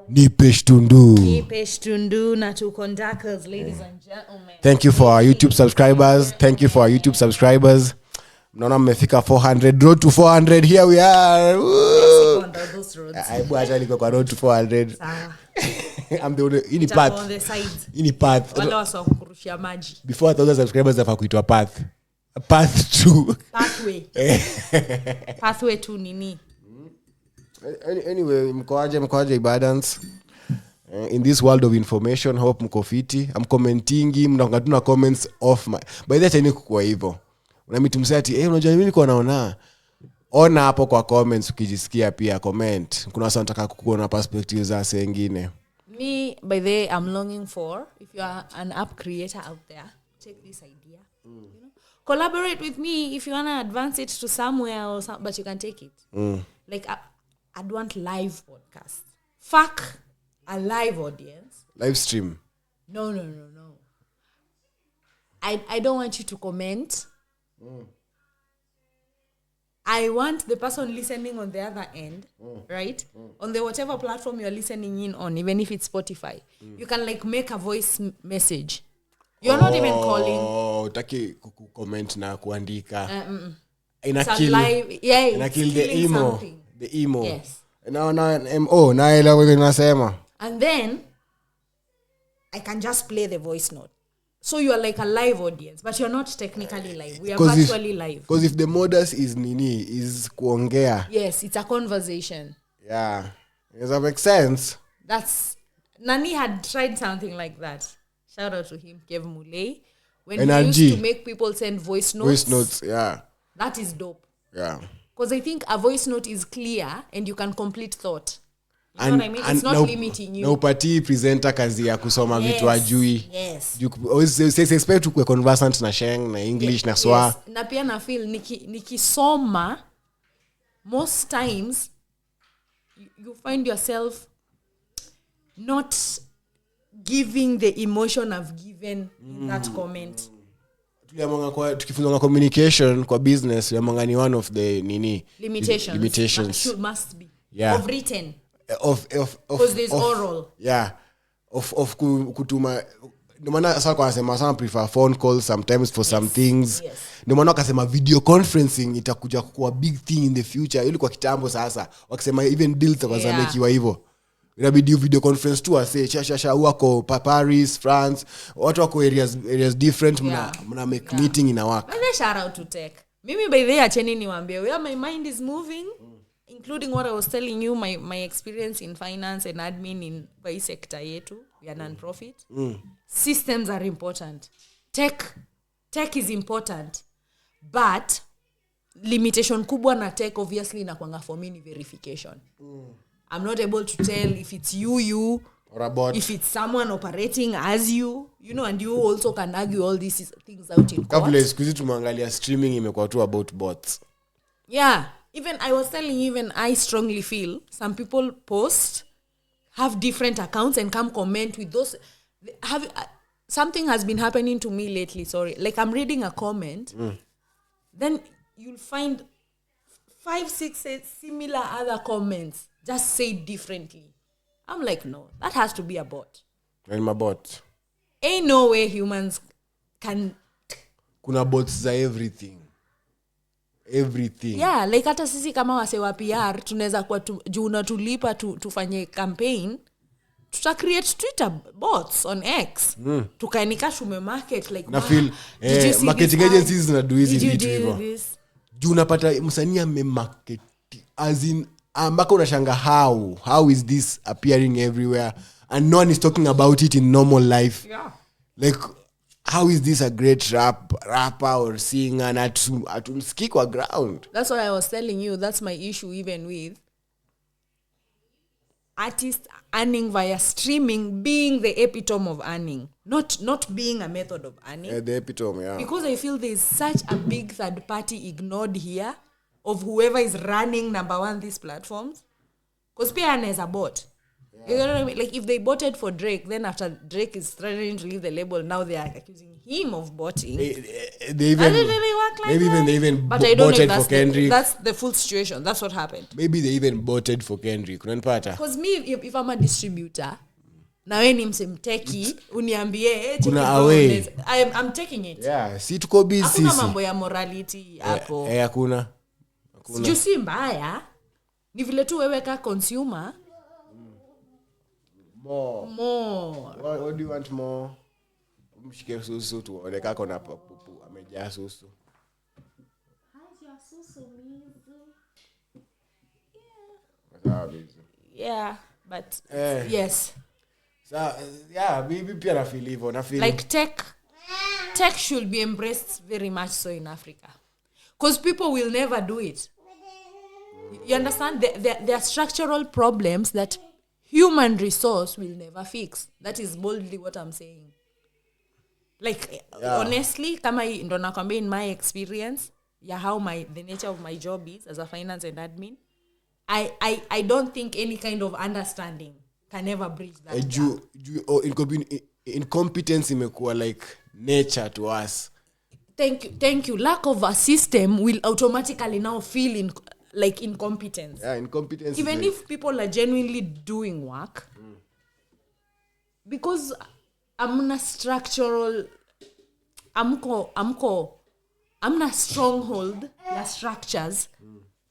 Nipe shtundu na tukondakers, ladies and gentlemen. Thank you for our YouTube subscribers. Mnaona mmefika 400, road to 400, here we are. Aibu acha niko kwa road to 400. Sawa. I'm the ini path. On the sides. Ini path. Wala wasa kukurushia maji. Before 1000 subscribers afa kuitwa path. Path to Pathway. Pathway to nini? Anyway, mkoaje ibadans. In this world of information, hope mko fiti. I'm commenting, mnatuna comments off my. By that time kwa hivyo. Unamiti msati, unajua mimi niko naona. Ona hapo kwa comments ukijisikia pia comment. Kuna watu wanataka kuona perspectives za wengine. Me, by the way, I'm longing for, if you are an app creator out there, take this idea. You know? Collaborate with me if you want to advance it to somewhere or something, but you can take it. Like, I'd want live podcasts. Fuck a live audience. Live stream. No. I don't want you to comment. I want the person listening on the other end, right? On the whatever platform you're listening in on, even if it's Spotify, you can like make a voice message. You're not even calling. Oh, utaki comment na kuandika. Ina kill the emo. Something. The emo. Yes. Naelewa wewe unasema. And then I can just play the voice note. So you are like a live audience, but you're not technically live. We are virtually live. Because if the modus is kuongea. Yes, it's a conversation. Yeah. Does that make sense? That's Nani had tried something like that. Shout out to him, Kev Muley. When NRG. he used to make people send voice notes. Voice notes, yeah. That is dope. Yeah. Because I think a voice note is clear and you can complete thought. You know what I mean? It's not limiting you. Na upati presenter kazi ya kusoma vitu ajui. Yes. Expect to be conversant na Sheng, na English, na Swa. Yes. Na pia na feel nikisoma, most times you find yourself not giving the emotion I've given in that comment. Tukifunza communication kwa business, tuliamanga ni one of the limitations. Must be. Yeah. Of written. Because there's oral. Yeah. Of kutuma. Ndio maana sasa kwa nasema sana prefer phone calls sometimes for some things. Yes. Ndio maana wakasema video conferencing itakuja kuwa big thing in the future. Ili kwa kitambo sasa wakisema even deals zitakuwa hivyo. Inabidi video conference tu ase wako Paris, France, watu wako areas different, mna make meeting ina work. But shout out to tech. Mimi by the way acheni niwaambie where my mind is moving, including what I was telling you, my experience in finance and admin in by sector yetu, we are non-profit. Systems are important. Tech is important. But limitation kubwa na tech obviously inakuanga for me ni verification. I'm not able to tell if it's you or a bot, if it's someone operating as you know, and you also can argue all these things out in court. Kabla siku hizi tumeangalia streaming imekuwa tu about bots. Yeah, even I was telling you, even I strongly feel some people post, have different accounts and come comment with those. Something has been happening to me lately, sorry. Like I'm reading a comment, then you'll find 5-6 similar other comments just say differently. I'm like, no, that has to be a bot. I'm a bot. Ain't no way humans can. Kuna bots za everything. Yeah, like hata sisi kama wase wa PR tunaweza kwa juu unatulipa tufanye campaign, tuta create Twitter bots on X. Tukainika shume market like na feel marketing agencies na do hizi vitu hivyo. Juu unapata msanii amemarket as in ambako unashanga how is this appearing everywhere and no one is talking about it in normal life. Yeah. Like how is this a great rapper or singer and atumski kwa ground? That's what I was telling you. That's my issue even with artists earning via streaming being the epitome of earning, not being a method of earning. The epitome, yeah. Because I feel there's such a big third party ignored here of whoever is running number one these platforms. Because pia anaweza bot. You know what I mean? Like if they botted for Drake, then after Drake is threatening to leave the label, now they are accusing him of botting. They Does even it really work like maybe that? they even But I don't know if voted for Kendrick. that's the full situation. That's what happened. Maybe they even voted for Kendrick. Unanipata? Because me, if I'm a distributor, na we ni msemteki, uniambie, check Kuna it away. down. I'm taking it. Yeah, si tuko busy Hakuna sisi. mambo ya morality hapo. Hakuna. Sijui si mbaya. Ni vile tu wewe ka consumer. More. What do you want more? Mshike susu tuone kako na papupu amejaa susu. Yeah, but yes. So yeah, maybe pia na feel hivyo, na feel Like tech should be embraced very much so in Africa. Because people will never do it. You understand? There are structural problems that human resource will never fix. That is boldly what I'm saying. Like, honestly, kama ndo nakwambia in my experience, how the nature of my job is as a finance and admin, I don't think any kind of understanding can ever bridge that gap. Incompetence imekuwa like nature to us. Thank you. Lack of a system will automatically now feel like incompetence. Yeah, incompetence. Even if people are genuinely doing work, because amna structural, amna stronghold ya structures,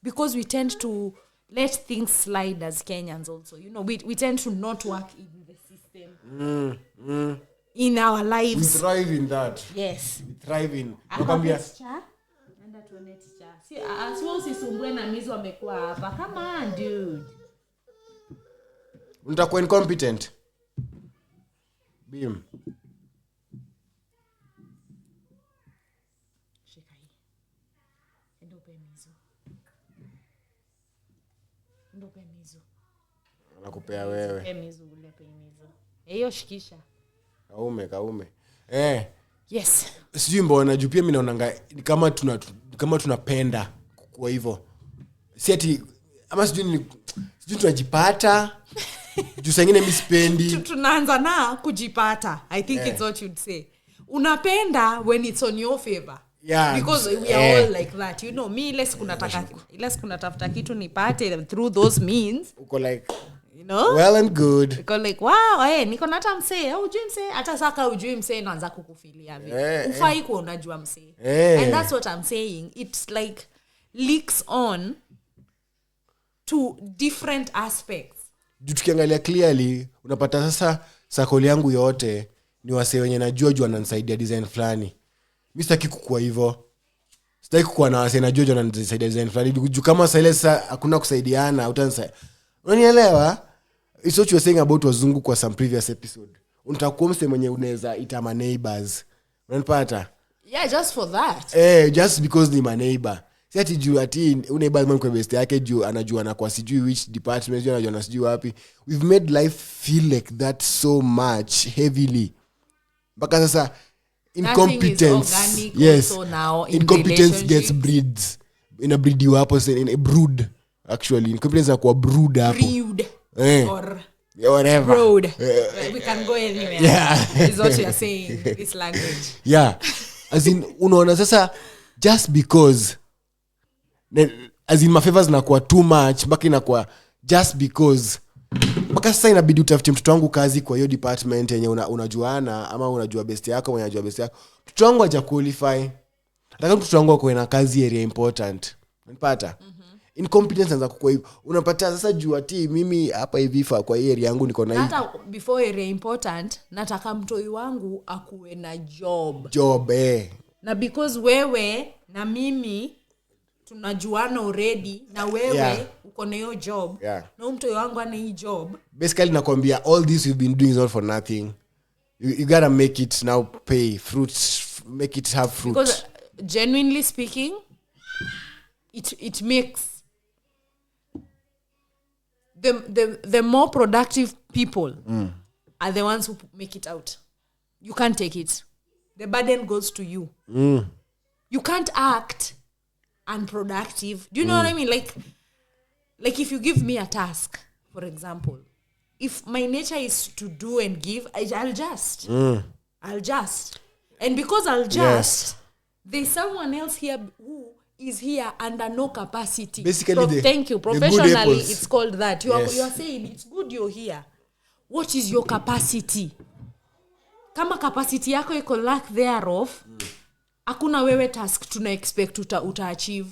because we tend to let things slide as Kenyans also. You know, we tend to not work in the system. In our lives. We thrive in that. Yes. We thrive in. Nakwambia. Nenda tuone teacher. Si asiwezi sumbue na mizo amekuwa hapa. Come on, dude. Unatakuwa incompetent. Bim. Shika hii. Ndope mizo. Ndope mizo. Anakupea wewe. Ndope mizo ulepe mizo. Hiyo shikisha. Kaume. Yes. Sijui mbona juu pia mimi naonanga kama tunapenda kwa hivyo. Si ati ama sijui tunajipata. Juu sangine mimi sipendi. Tunaanza na kujipata. I think it's what you'd say. Unapenda when it's on your favor. Yeah. Because we are all like that. You know, me less kunatafuta kitu nipate through those means. Uko like, you know? Well and good. Because like, wow, niko na hata msee, ujui msee, hata saka ujui msee naanza kukufilia vile. Ufai kuwa unajua msee. And that's what I'm saying. It's like leaks on to different aspects. Juu tukiangalia clearly, unapata sasa sakoli yangu yote ni wasee wenye najua juu wananisaidia design fulani. Mimi sitaki kukua hivyo. Sitaki kukua na wasee najua juu wananisaidia design fulani. Juu kama sasa hakuna kusaidiana, utanisaidia. Unanielewa? It's what you were saying about wazungu kwa some previous episode. Unatakuwa mse mwenye unaweza ita my neighbors. Unanipata? Yeah, just for that. Just because ni my neighbor. Si ati juu ati neighbor man kwa best yake juu anajua na kwa sijui which department juu anajua na sijui wapi. We've made life feel like that so much heavily. Mpaka sasa incompetence. Yes. Incompetence gets breeds. In a breed you hapo in a brood actually. Incompetence kwa brood hapo. Brood. Or whatever. Brood. We can go anywhere. Yeah. Is what you are saying, this language. Yeah. As in, unaona sasa, just because, as in my favors nakuwa too much, mpaka inakuwa just because, mpaka sasa inabidi utafute mtoto wangu kazi kwa hiyo department yenye unajuana, ama unajua best yako, mwenye unajua best yako. Mtoto wangu haja qualify. Nataka mtoto wangu akuwe na kazi area important. Unapata? Incompetence anza kukua hivyo. Unapata sasa juu ati mimi hapa hivi kwa hii area yangu niko na hii. Hata before area important, nataka mtoi wangu akuwe na job. Na because wewe na mimi tunajuana already na wewe uko na hiyo job. Na mtoi wangu ana hii job. Basically nakwambia all this you've been doing is all for nothing. You gotta make it now pay fruits, make it have fruit. Because genuinely speaking, it makes the more productive people are the ones who make it out. You can't take it. The burden goes to you. You can't act unproductive. Do you know what I mean? Like if you give me a task, for example, if my nature is to do and give, I'll just. I'll just. And because I'll just, there's someone else here who is here under no capacity. Basically, thank you. the good Professionally, apples. it's called that. You are saying it's good you're here. What is your capacity? Kama capacity yako iko lack thereof, hakuna wewe task tuna expect uta-achieve.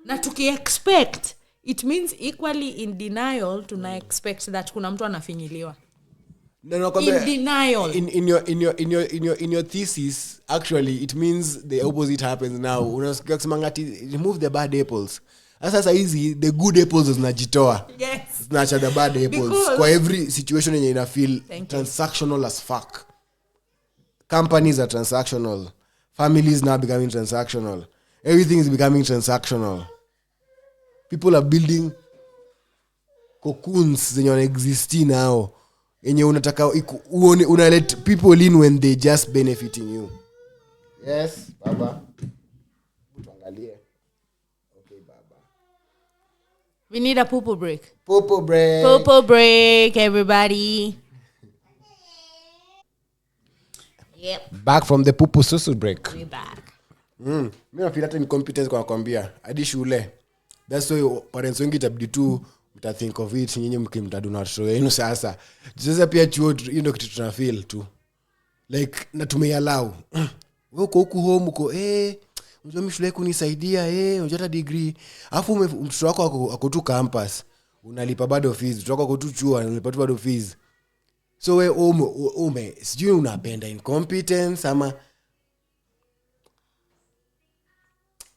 Na tuki-expect, it means equally in denial tuna expect that kuna mtu anafinyiliwa. No, in denial. In your thesis, actually, it means the opposite happens now. Unasikia kusema ngati remove the bad apples. Sasa hizi the good apples zinajitoa. Yes. Zinaacha the bad apples. Because Kwa every situation yenye ina feel transactional as fuck. Companies are transactional. Families now becoming transactional. Everything is becoming transactional. People are building cocoons zenye wana exist now. Enye unataka una let people in when they just benefiting you. Yes, baba. Tuangalie. Okay, baba. We need a poo break. Popo break. Poo break, everybody. Yep. Back from the pupu susu break. We're back. Mimi nafikiri hata incompetence kwa nakwambia. Hadi shule. That's why parents wengi itabidi tu mta think of it nyinyi mkimtaduna watoto wenu sasa. Sasa pia chuo hiyo ndio kitu tuna feel tu. Like na tumeallow. Wewe uko huku home uko unajua mimi shule kunisaidia unajua hata degree. Alafu mtoto wako ako tu campus. Unalipa bado fees. Mtoto wako ako tu chuo unalipa tu bado fees. So wewe sijui unapenda incompetence ama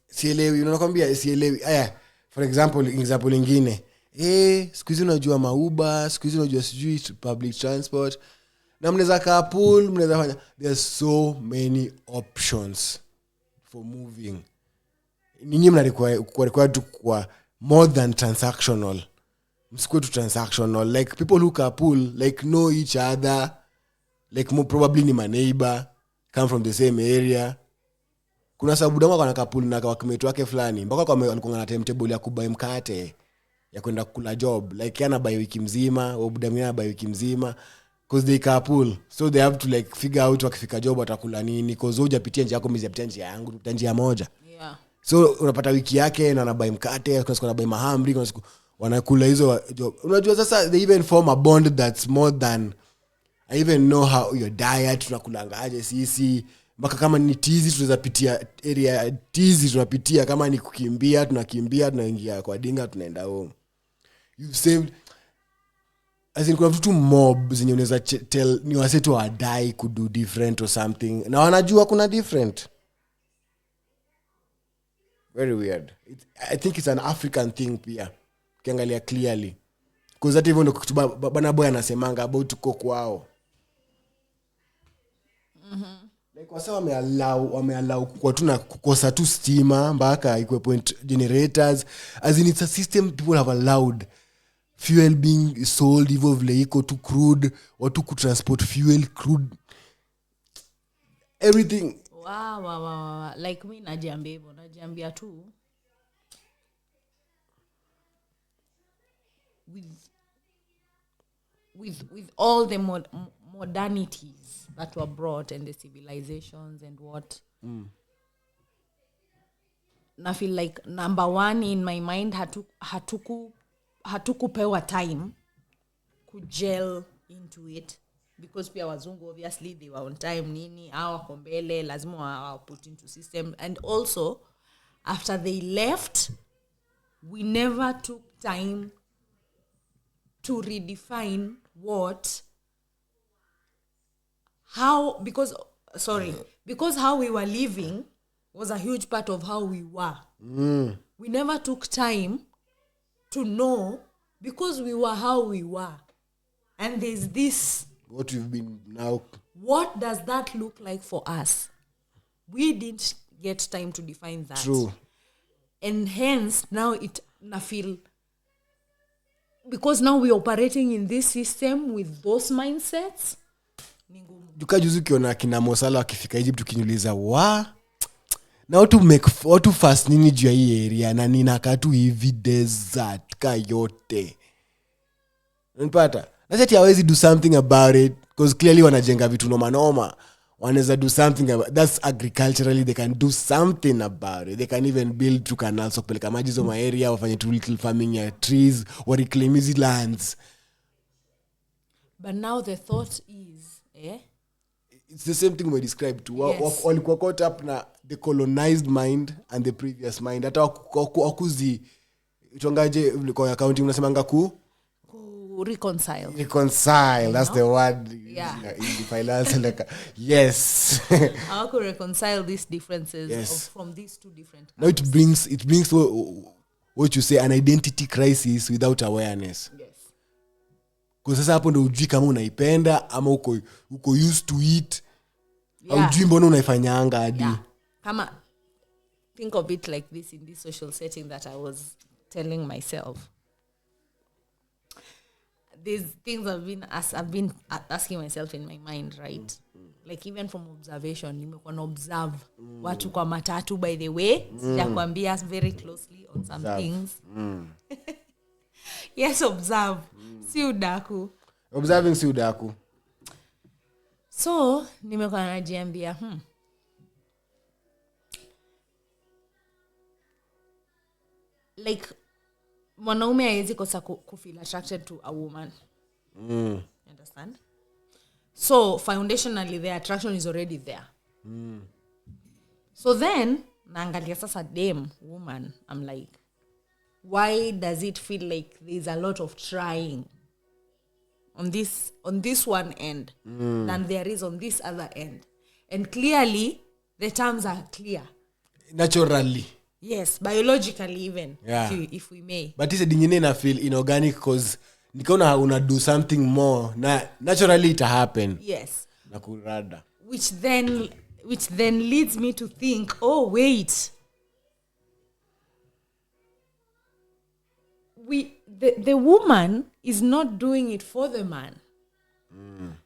sielewi unakwambia sielewi. For example nyingine siku hizi unajua mauba, siku hizi unajua sijui public transport na mnaweza carpool, mnaweza fanya, there's so many options for moving. Ninyi mnarequire tu kwa more than transactional. Msikuwe tu transactional. Like people who carpool like know each other, like more probably ni my neighbor, come from the same area. Kuna sababu damu kwa carpool na kwa kimetu wake fulani mpaka kwa alikuwa na timetable ya kubai mkate ya kwenda kula job, like yana buy wiki mzima au budamia buy wiki mzima because they carpool, so they have to like figure out wakifika job watakula nini because hujapitia njia yako mziapitia njia yangu tupitia njia moja. So unapata wiki yake na anabai mkate, kuna siku anabai mahamri, kuna siku wanakula hizo job. Unajua sasa they even form a bond that's more than I even know how your diet tunakulangaje sisi. Mpaka kama ni tizi tunaweza pitia area tizi tunapitia, kama ni kukimbia tunakimbia, tunaingia kwa dinga tunaenda home. You've saved as in kuna vitu mob zenye unaweza tell ni wasetu wa die could do different or something na wanajua kuna different. Very weird. I think it's an African thing pia ukiangalia clearly because that even bana boy anasemanga about tuko kwao. Like wasa wameallow kwa tuna kukosa tu stima mpaka equipment generators, as in it's a system people have allowed fuel being sold hivyo vile iko tu crude, watu kutransport fuel crude everything. Wow. Like me najiambia tu with all the modernities that were brought and the civilizations and what na feel like number one in my mind hatukupewa time kugel into it because pia wazungu obviously they were on time nini hawa kombele lazima wa put into system, and also after they left we never took time to redefine because how we were living was a huge part of how we were. We never took time to know because we were how we were, and there's this what we've been now. What does that look like for us? We didn't get time to define that. True. And hence now I feel because now we're operating in this system with those mindsets. Juzi kiona kina Mosala akifika Egypt ukiniuliza na watu fast nini juu ya hii area na ninakaa tu hivi desert ka yote. unanipata na ati hawezi do something about it because clearly wanajenga vitu noma wanaweza do something about that's agriculturally they can do something about it. They can even build two canals so kupeleka maji zo area wafanye two little farming ya trees or reclaim easy lands. But now the thought is it's the same thing we described to Yes. walikuwa caught up na the colonized mind and the previous mind hata wakuzi itongaje kwa accounting unasemanga reconcile that's the word in the finance like yes how could reconcile these differences Yes. from these two different now it brings what you say an identity crisis without awareness. yes Kwa sasa hapo ndo ujui kama unaipenda ama uko used to it au ujui mbona unaifanyanga hadi kama think of it like this in this social setting that I was telling myself. These things I've been asking myself in my mind, right? Like even from observation, nimekuwa na observe watu kwa matatu by the way. Sijakwambia very closely on some things. Yes, observe. Si udaku. Observing si udaku. So, nimekuwa najiambia, like mwanaume hawezi kosa feel attracted to a woman. You understand? So foundationally the attraction is already there. So then naangalia sasa dame woman, I'm like, why does it feel like there's a lot of trying on this one end than there is on this other end? And clearly the terms are clear. Naturally. Yes, biologically even, Yeah. if we may. But it's a dingine na feel inorganic because nikaona una do something more na naturally it happen. Yes. Na kurada. Which then leads me to think, oh wait, the woman is not doing it for the man.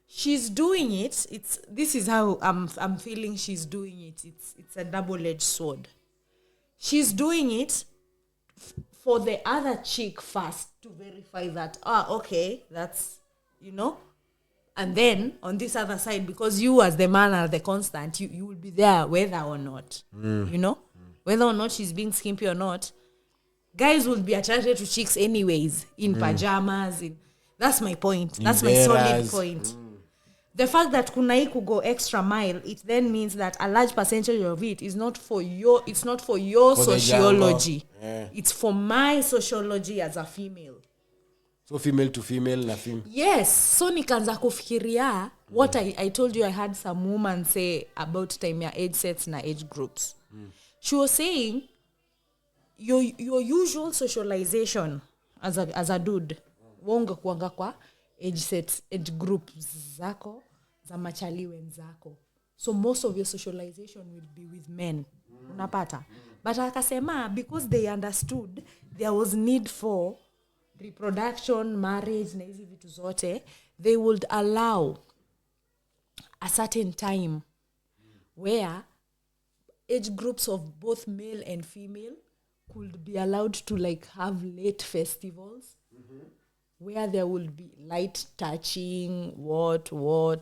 She's doing it. This is how I'm feeling she's doing it. It's a double-edged sword. She's doing it for the other chick first to verify that, okay, that's, and then on this other side, because you as the man are the constant, you will be there whether or not, whether or not she's being skimpy or not. Guys will be attracted to chicks anyways, in pajamas. That's my point. That's my solid point. The fact that kunai could go extra mile, it then means that a large percentage of it is not for your sociology. Yeah. It's for my sociology as a female. So female to female na female. Yes. So nikaanza kufikiria what I told you I had some woman say about time ya age sets na age groups. She was saying your usual socialization as a dude wonga kuanga kwa age sets, age groups zako za machali wenzako. So most of your socialization will be with men. Unapata. But akasema because they understood there was need for reproduction, marriage na hizi vitu zote, they would allow a certain time where age groups of both male and female could be allowed to like have late festivals where there will be light touching, what.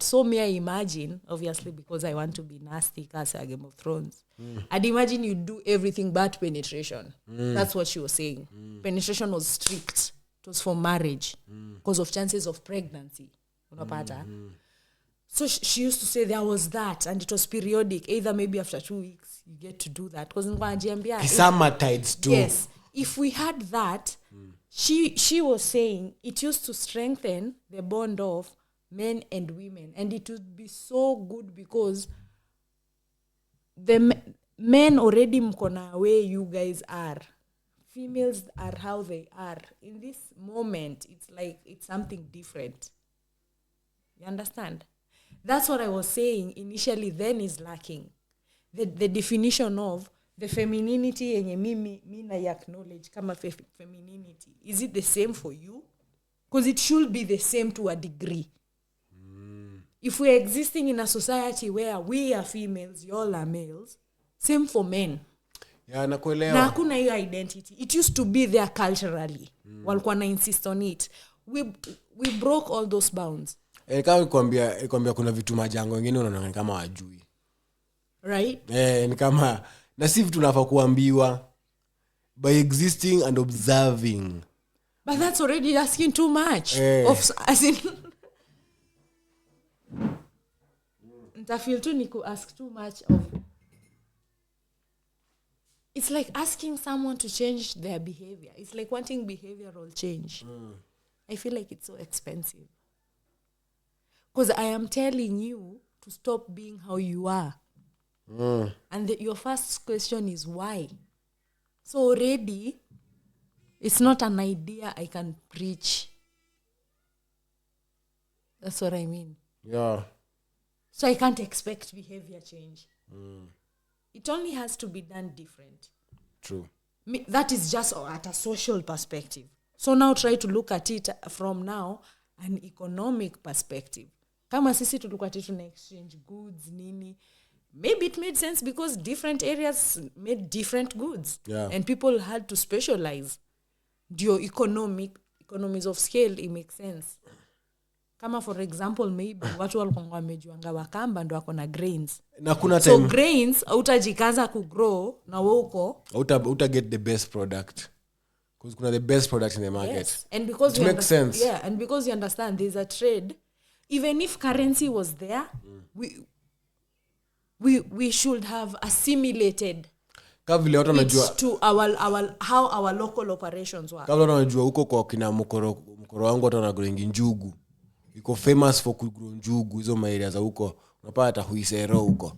So may I imagine, obviously because I want to be nasty, because I Game of Thrones, I'd imagine you do everything but penetration. That's what she was saying. Penetration was strict. It was for marriage because of chances of pregnancy. Unapata? So she used to say there was that, and it was periodic. Either maybe after 2 weeks you get to do that. Because in summer tides too. Yes. If we had that, she was saying it used to strengthen the bond of men and women. And it would be so good because the men already mkona where you guys are. Females are how they are. In this moment, it's like it's something different. You understand? That's what I was saying initially then is lacking. The definition of the femininity yenye mimi na acknowledge kama femininity. Is it the same for you? Because it should be the same to a degree. If we're existing in a society where we are females, you all are males, same for men. Yeah, nakuelewa. Na hakuna hiyo identity. It used to be there culturally. Walikuwa na insist on it. we broke all those bounds. Kama kwambia kuna vitu majango wengine unaona kama wajui. Right? Ni kama na si vitu tunafaa kuambiwa by existing and observing. But that's already asking too much. As in feel too niku ask too much of. It's like asking someone to change their behavior. It's like wanting behavioral change. I feel like it's so expensive. Because I am telling you to stop being how you are. And your first question is why? So already, it's not an idea I can preach. That's what I mean. Yeah. So I can't expect behavior change. It only has to be done different. True. That is just at a social perspective. So now try to look at it from now an economic perspective. Kama sisi tulikuwa tuna exchange goods nini. Maybe it made sense because different areas made different goods. Yeah. And people had to specialize. Your economies of scale, it makes sense. Kama for example, maybe watu walikuwa wamejuanga Wakamba ndo wako na grains. Na kuna time. So grains, utajikaza kugrow na woko. Uta get the best product. Because kuna the best product in the market. Yes. And because it makes sense. Yeah, and because you understand there's a trade. Even if currency was there, we should have assimilated Kavile watu wanajua to how our local operations work. Kavile watu wanajua huko kwa kina mkoro wangu watu wanagroingi njugu. Iko famous for kugrow njugu hizo area za huko. Unapata Huisero huko.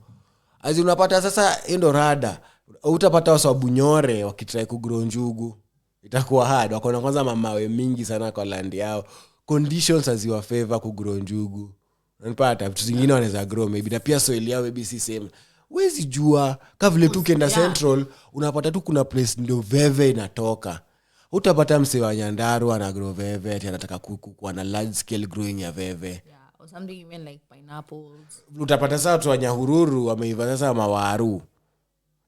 Azi unapata sasa endo rada. Utapata wasabu nyore wakitry kugrow njugu. Itakuwa hard. Wako na kwanza mamawe mingi sana kwa land yao. Conditions haziwa favor kugrow njugu. Unapata vitu zingine wanaweza grow maybe na pia soil yao maybe si same. Wezi jua kavile tu kenda Central unapata tu kuna place ndio veve inatoka. Utapata mse wa Nyandarua ana grow veve ati anataka kuwa na large scale growing ya veve. Yeah, or something even like pineapples. Utapata sasa watu wa Nyahururu wameiva sasa mawaru.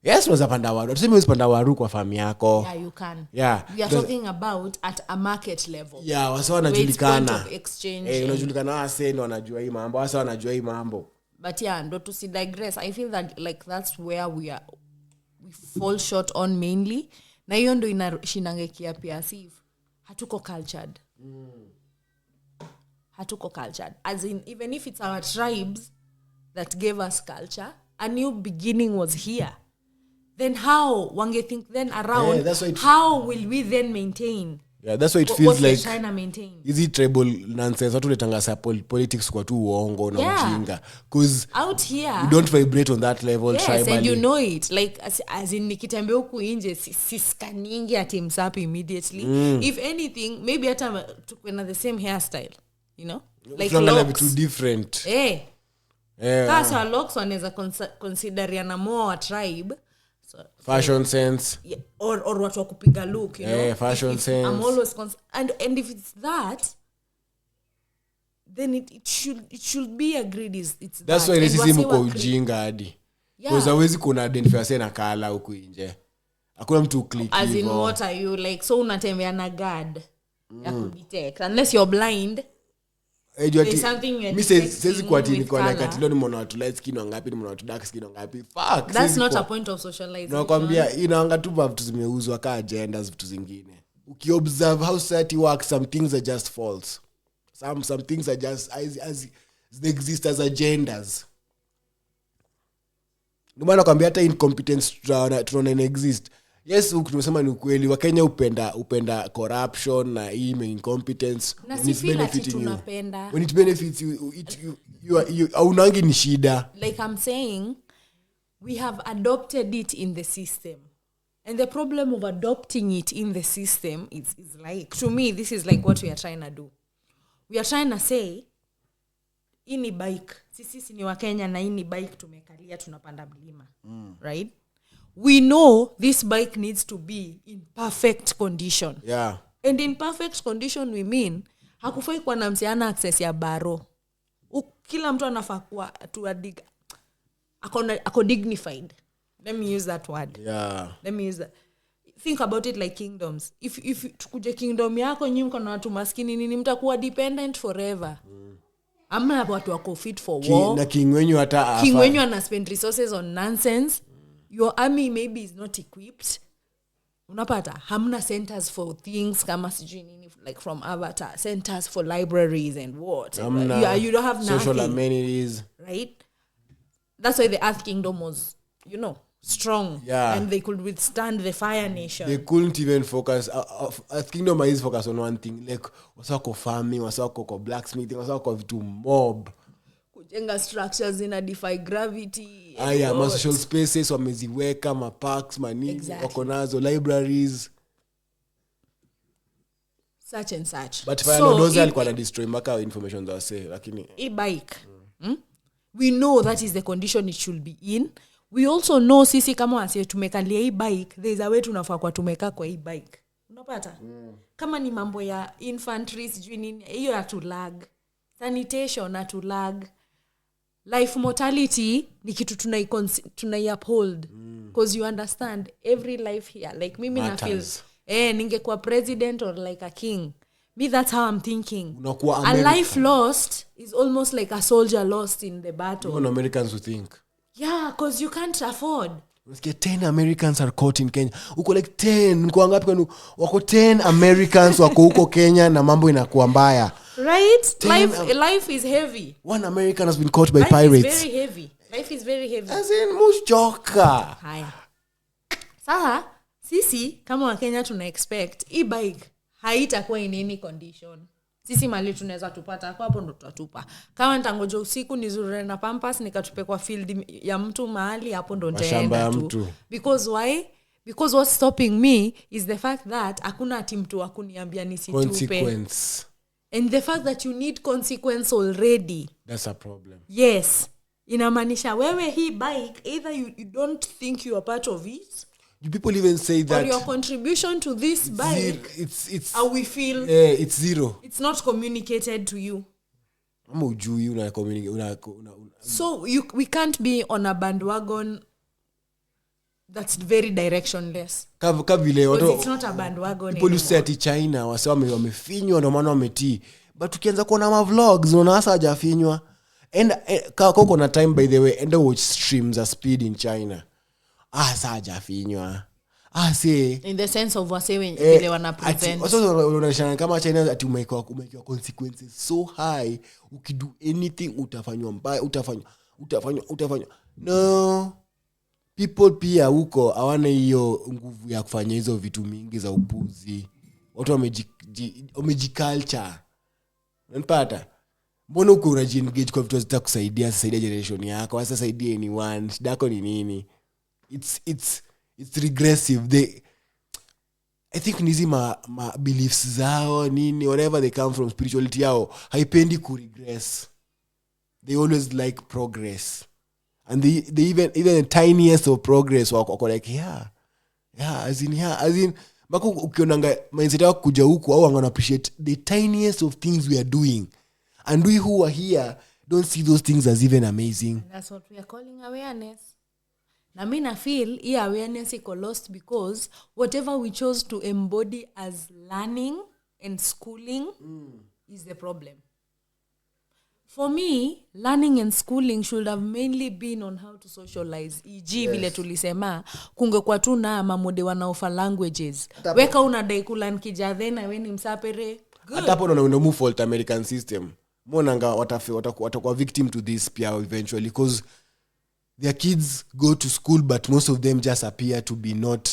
Yes, unaweza panda waru. Tuseme unaweza panda waru kwa farm yako. Yeah, you can. Yeah. We are talking about at a market level. Yeah, wasa wanajulikana. Unajulikana wase ndio wanajua hii mambo. Wasa wanajua hii mambo. But yeah, ndo to see digress. I feel that like that's where we fall short on mainly. Na hiyo ndo inashinangekia pia si hatuko cultured. Hatuko cultured. As in, even if it's our tribes that gave us culture, a new beginning was here. Then how wange think then around how will we then maintain? Yeah, that's why it feels like China maintain. Easy tribal nonsense. Watu letangasa politics kwa tu uongo na ujinga. Cause out here you don't vibrate on that level. Yes, tribally. And you know it. Like as in nikitembea huku nje siscaningi at him up immediately. If anything, maybe hata tukuna the same hairstyle, you know? Like locks. Too different. Yeah. Kasa locks wanaweza consider yana more a tribe. So, fashion sense. Yeah, or watu kupiga look, you know? Fashion sense. I'm always and if it's that, then it should be agreed it's that's that. Why racism uko ujinga hadi. Because hawezi kuna identify sana kala huku nje. Hakuna mtu click as in what are you like, so unatembea na guard ya kudetect unless you're blind. There's something you're says kwa tini kwa nakati leo nimeona watu light skin wangapi nimeona watu dark skin wangapi. Fuck, that's not a point of socialization. Nakwambia inaanga tu vitu zimeuzwa ka agendas vitu zingine. Ukiobserve how society works, some things are just false. Some things are just as they exist as agendas. Ndio maana nakwambia hata incompetence tunaona exist. Yes, tunasema ni ukweli. Wakenya upenda corruption na incompetence. Na si feel like tunapenda. When it benefits you aunangi ni shida. Like I'm saying, we have adopted it in the system. And the problem of adopting it in the system is like, to me, this is like what we are trying to do. We are trying to say, ini bike. Sisi ni Wakenya na ini bike tumekalia tunapanda mlima. Right? We know this bike needs to be in perfect condition. Yeah. And in perfect condition we mean hakufai kuwa na msiana access ya baro. Kila mtu anafaa kuwa ako dignified. Let me use that word. Yeah. Let me use that. think about it like kingdoms. If tukuje kingdom yako nyinyi mko na watu maskini nini mtakuwa dependent forever. Amna watu wako fit for war. Na king wenyu hata king wenyu ana spend resources on nonsense. Your army maybe is not equipped. Unapata hamna centers for things kama sijui nini like from Avatar, centers for libraries and what. You don't have nothing. Social amenities. Right? That's why the Earth Kingdom was, strong. Yeah. And they could withstand the Fire Nation. They couldn't even focus. Earth Kingdom is focused on one thing. Like, wasako farming, wasako blacksmithing, wasako vitu mob. Kujenga structures in a defy gravity. Ma social spaces, wameziweka, ma parks, manini, exactly. wako nazo, libraries. Such and such. But if I know those alikuwa na destroy maka information za say, lakini. E-bike. We know that is the condition it should be in. We also know sisi kama wase tumekalia e-bike, there is a way tunafaa kwa tumeka kwa e-bike. Unapata? Kama ni mambo ya infantry sijui nini, hiyo ya to lag. Sanitation na to lag. Life mortality ni kitu tunai uphold. Because you understand every life here. Like mimi na feel ningekuwa president or like a king. Me, that's how I'm thinking. A life lost is almost like a soldier lost in the battle. Even Americans who think. Yeah, because you can't afford. 10 Americans are caught in Kenya. Uko like 10. Mko ngapi kwenu? Wako 10 Americans wako huko Kenya na mambo inakuwa mbaya. Right? Life is heavy. One American has been caught by pirates. Life is very heavy. Life is very heavy. As in, mushoka. Haya. Sasa, sisi, kama wa Kenya tuna expect, e-bike, haitakuwa in any condition. Sisi mali tunaweza tupata kwa hapo ndo tutatupa. Kama nitangoja usiku nizurure na Pampers nikatupe kwa field ya mtu mahali hapo ndo nitaenda tu. Because why? Because what's stopping me is the fact that hakuna ati mtu wa kuniambia nisitupe. Consequence. And the fact that you need consequence already. That's a problem. Yes. Inamaanisha wewe hii bike either you don't think you are part of it. Do people even say that? Or your contribution to this bike. It's how we feel. It's zero. It's not communicated to you. So we can't be on a bandwagon that's very directionless. It's not a bandwagon. People who say ati China wase wamefinywa ndio maana wametii. But ukianza kuona ma vlogs unaona hasa hajafinywa. And kako na time by the way and watch streams of speed in China. Sasa hajafinywa. Say in the sense of wase vile wana present. Also unaona kama China ati umekiwa consequences so high ukido anything utafanywa mbaya utafanywa. No. People pia huko hawana hiyo nguvu ya kufanya hizo vitu mingi za upuzi. Watu wamejiculture. Unapata? Mbona uko unaji-engage kwa vitu zitakusaidia generation yako, hasa saidia anyone. Shida yako ni nini? It's regressive. I think nizi ma beliefs zao nini whatever they come from, spirituality yao haipendi ku regress. They always like progress. And they even the tiniest of progress wako like as in bako ukionanga mindset yako kuja huku au wana appreciate the tiniest of things we are doing, and we who are here don't see those things as even amazing. That's what we are calling awareness. Na mimi na feel hii awareness iko lost because whatever we chose to embody as learning and schooling is the problem. For me, learning and schooling should have mainly been on how to socialize. E.g. vile tulisema, kungekuwa tu na mamode wanaofa languages. Weka unadai kulan kijadhe na we ni msapere. Hata hapo ndo move fault American system. Monanga watakuwa victim to this pia eventually because their kids go to school but most of them just appear to be not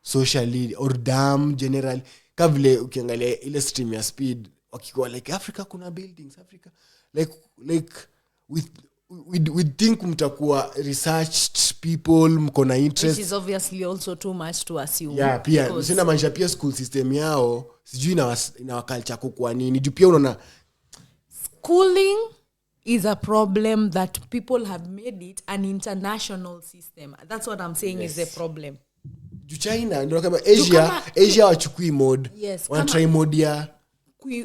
socially or dumb generally. Kavile ukiangalia ile stream ya speed wakikuwa like Africa kuna buildings Africa like we think mtakuwa researched people mko na interest, which is obviously also too much to assume. Yeah, pia sina maisha pia school system yao sijui na culture kwa nini juu pia unaona schooling is a problem that people have made it an international system. That's what I'm saying. Yes. Is the problem. China ndio kama Asia wachukui mode. Yes, wana try mode ya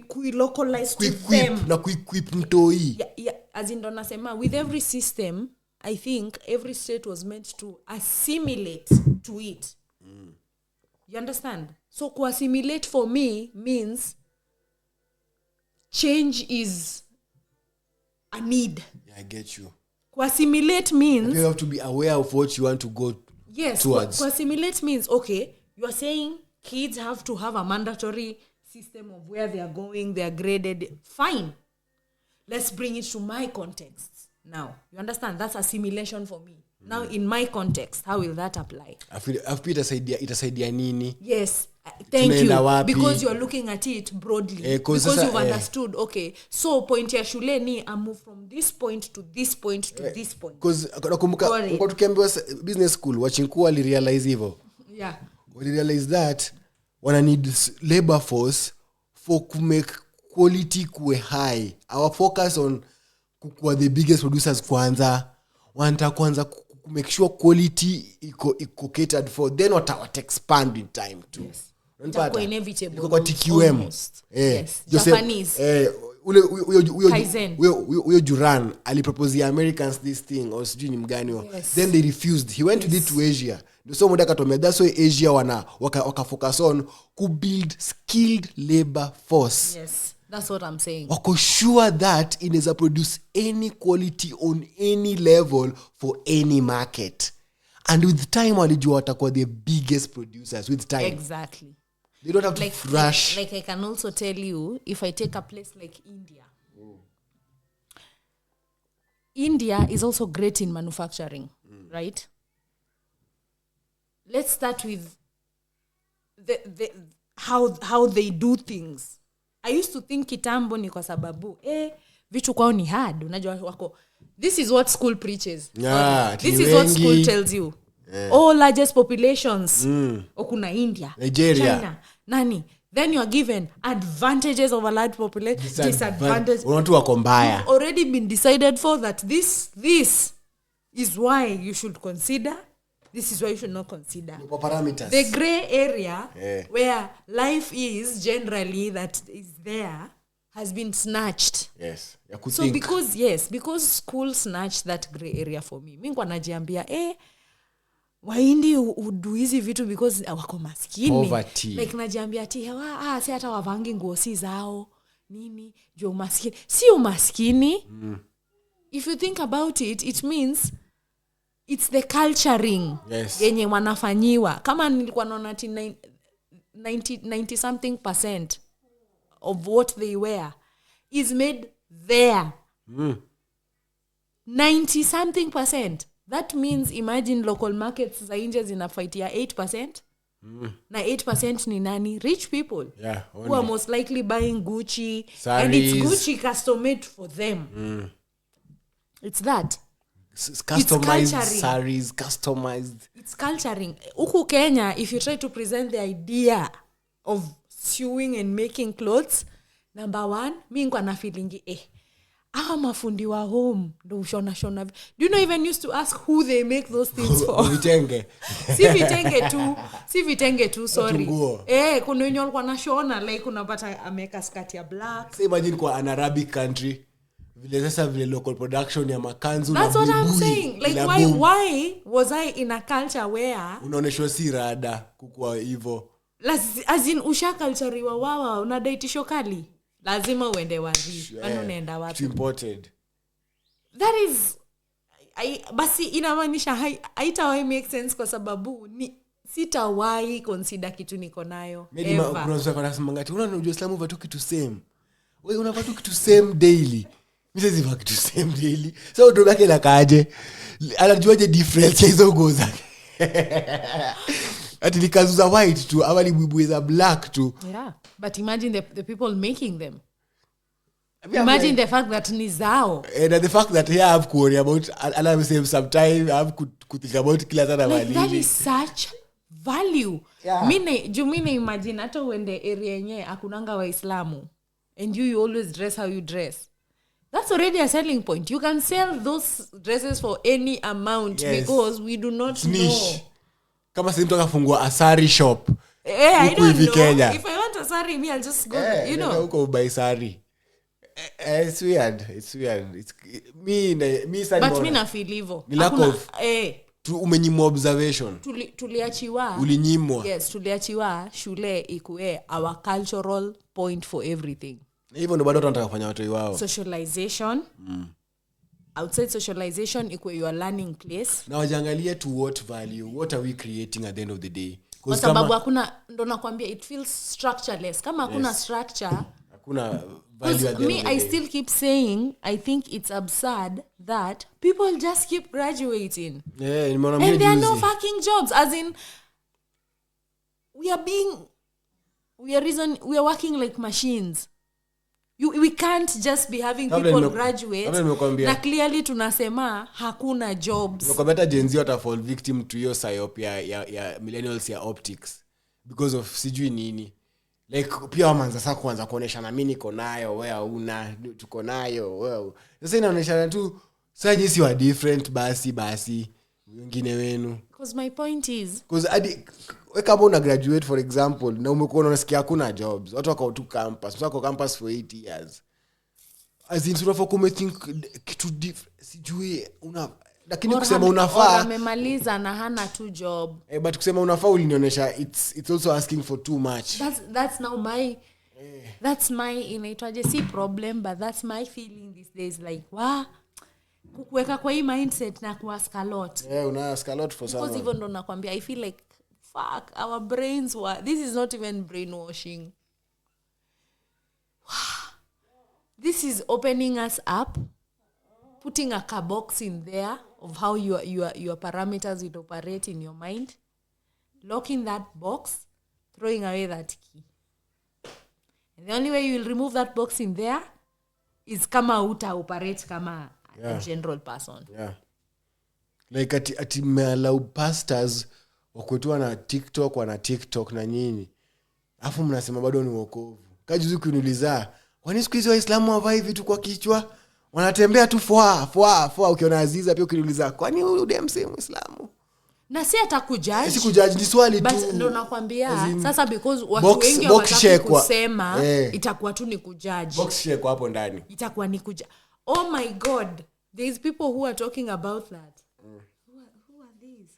kui localize them na equip mtoi. Yeah, as in don't nasema with every system I think every state was meant to assimilate to it. You understand? So assimilate for me means change is a need. Yeah, I get you. Assimilate means you have to be aware of what you want to go towards. Assimilate means, okay, you are saying kids have to have a mandatory system of where they are going, they are graded. Fine. Let's bring it to my context now. You understand? That's assimilation for me. Now, in my context, how will that apply? I feel itasaidia nini? Yes. Thank you. Because you're looking at it broadly. Because you've understood, okay, so point ya shule ni I move from this point to this point to this point. Because nakumbuka tukiambiwa business school wachinku wali realize hivyo. Yeah. Wali realize that wana need labor force for to make quality kuwe high. Our focus on kuwa the biggest producers kwanza. Wanta kwanza make sure quality iko catered for, then what expand in time too. Yes. Itakuwa inevitable. Kwa TQM. Yes. Japanese. Uyo Duran alipropose Americans this thing or sijui ni mgani wa. Yes. Then they refused. He went to Asia. So muda katomea, that's why Asia waka focus on to build skilled labor force. Yes. That's what I'm saying. Wako sure that inaweza produce any quality on any level for any market. And with time walijua watakuwa the biggest producers with time. Exactly. They don't have to rush. Like I can also tell you, if I take a place like India. India is also great in manufacturing, right? Let's start with how they do things. I used to think kitambo ni kwa sababu vitu kwao ni hard, unajua wako. This is what school preaches. Yeah, this is what school tells you. Yeah. All largest populations okuna India, Nigeria, China, nani. Then you are given advantages of a large population, disadvantages. Watu wako mbaya. You've already been decided for that this is why you should consider, this is why you should not consider. Parameters. The gray area where life is generally that is there has been snatched. Yes. So because school snatched that gray area for me. Mimi najiambia Wahindi udu hizi vitu because wako maskini. Poverty. Like najiambia ati si hata wavangi nguo si zao nini juu maskini. Si umaskini. If you think about it, it means it's the culturing yenye wanafanyiwa. Kama nilikuwa naona ati 90 something % of what they wear is made there. 90 something %. That means imagine local markets za nje zinafaitia 8%. Na 8% ni nani? Rich people. Yeah, who are most likely buying Gucci. Saris. And it's Gucci custom made for them. It's that. Customized saris, customized. It's culturing. Huku Kenya, if you try to present the idea of sewing and making clothes, number one, mi nikuwa na feelingi mafundi wa home ndo shona. Do you know even used to ask who they make those things for? Vitenge. Si vitenge tu, sorry. Kuna wenye walikuwa na shona like unapata ameka skirt ya black. Say imagine kwa an Arabic country vile local production ya makanzu. That's what I'm saying. Like why was I in a culture where unaoneshwa si rada kukua hivyo. As in usha culture wawa unadaitisho kali. Lazima uende wapi? Unaenda wapi? Imported. That is basi inamaanisha haitawahi make sense kwa sababu sitawahi consider kitu niko nayo. Maybe kuna mtu anasema ati unajua Uislamu vatu kitu same. Wewe unavatu kitu same daily. Mimi siwezi vatu kitu same daily. So ndio yake la kaje. Anajuaje difference hizo nguo zake? Ati ni kazu za white tu, awali bubu za black tu. Yeah, but imagine the people making them. Imagine the fact that ni zao. And the fact that here I have to worry about, and I'm saying sometimes I have to think about kila sana like that is such value. Yeah. Mine imagine hata uende area yenye hakunanga Waislamu and you always dress how you dress. That's already a selling point. You can sell those dresses for any amount because we do not know. Kama si mtu akafungua asari shop. I don't know. Kenya. If I want a sari, me I'll just go, you know. Uko buy sari. It's weird. It's me sari. But me na feel hivyo. Lack of umenyimwa observation. Tuliachiwa. Ulinyimwa. Yes, tuliachiwa shule ikue our cultural point for everything. Hivyo ndo bado tunataka kufanya watu wao. Socialization. Outside socialization ikue your learning place. Na wajangalie to what value, what are we creating at the end of the day? Kwa sababu hakuna, ndo nakwambia it feels structureless. Kama hakuna structure, hakuna value at the end of the day. I still keep saying I think it's absurd that people just keep graduating. Yeah, and there are no fucking jobs, as in we are working like machines. We can't just be having people graduate na clearly tunasema hakuna jobs. Nakwambia Gen Z wata fall victim to your psyop ya millennials ya optics because of sijui nini. Like pia wamanza sasa kuanza kuonesha na mimi niko nayo, wewe una tuko nayo, wewe. Sasa inaonesha tu sasa jinsi wa different basi wengine wenu. Because my point is kama una graduate for example na umekuwa unasikia hakuna jobs, watu wako tu campus, wako campus for 8 years, as in sort of think kitu sijui una, lakini kusema unafaa amemaliza na hana tu job, but kusema unafaa ulinionyesha it's also asking for too much. That's now my that's my inaitwaje si problem, but that's my feeling these days, like kuweka kwa hii mindset na kuask a lot. Una ask a lot for someone. Because even ndo nakwambia I feel like fuck, our brains were, this is not even brainwashing. This is opening us up, putting a box in there of how your parameters will operate in your mind, locking that box, throwing away that key. And the only way you will remove that box in there is kama uta operate kama a general person. Yeah. Like ati allow pastors wakwetua na TikTok na nyinyi. Alafu mnasema bado ni wokovu. Kajuzi kuniuliza, kwani siku hizo Waislamu wavai vitu kwa kichwa? Wanatembea tu fwa ukiona Aziza pia ukiniuliza, kwani huyu DMC Muislamu? Na si atakujudge. Si kujudge, ni swali tu. But ndo nakwambia sasa because watu wengi wanataka kusema itakuwa tu ni kujudge. Box shake hapo ndani. Itakuwa ni kujudge. Oh my god, there's people who are talking about that. Who are these?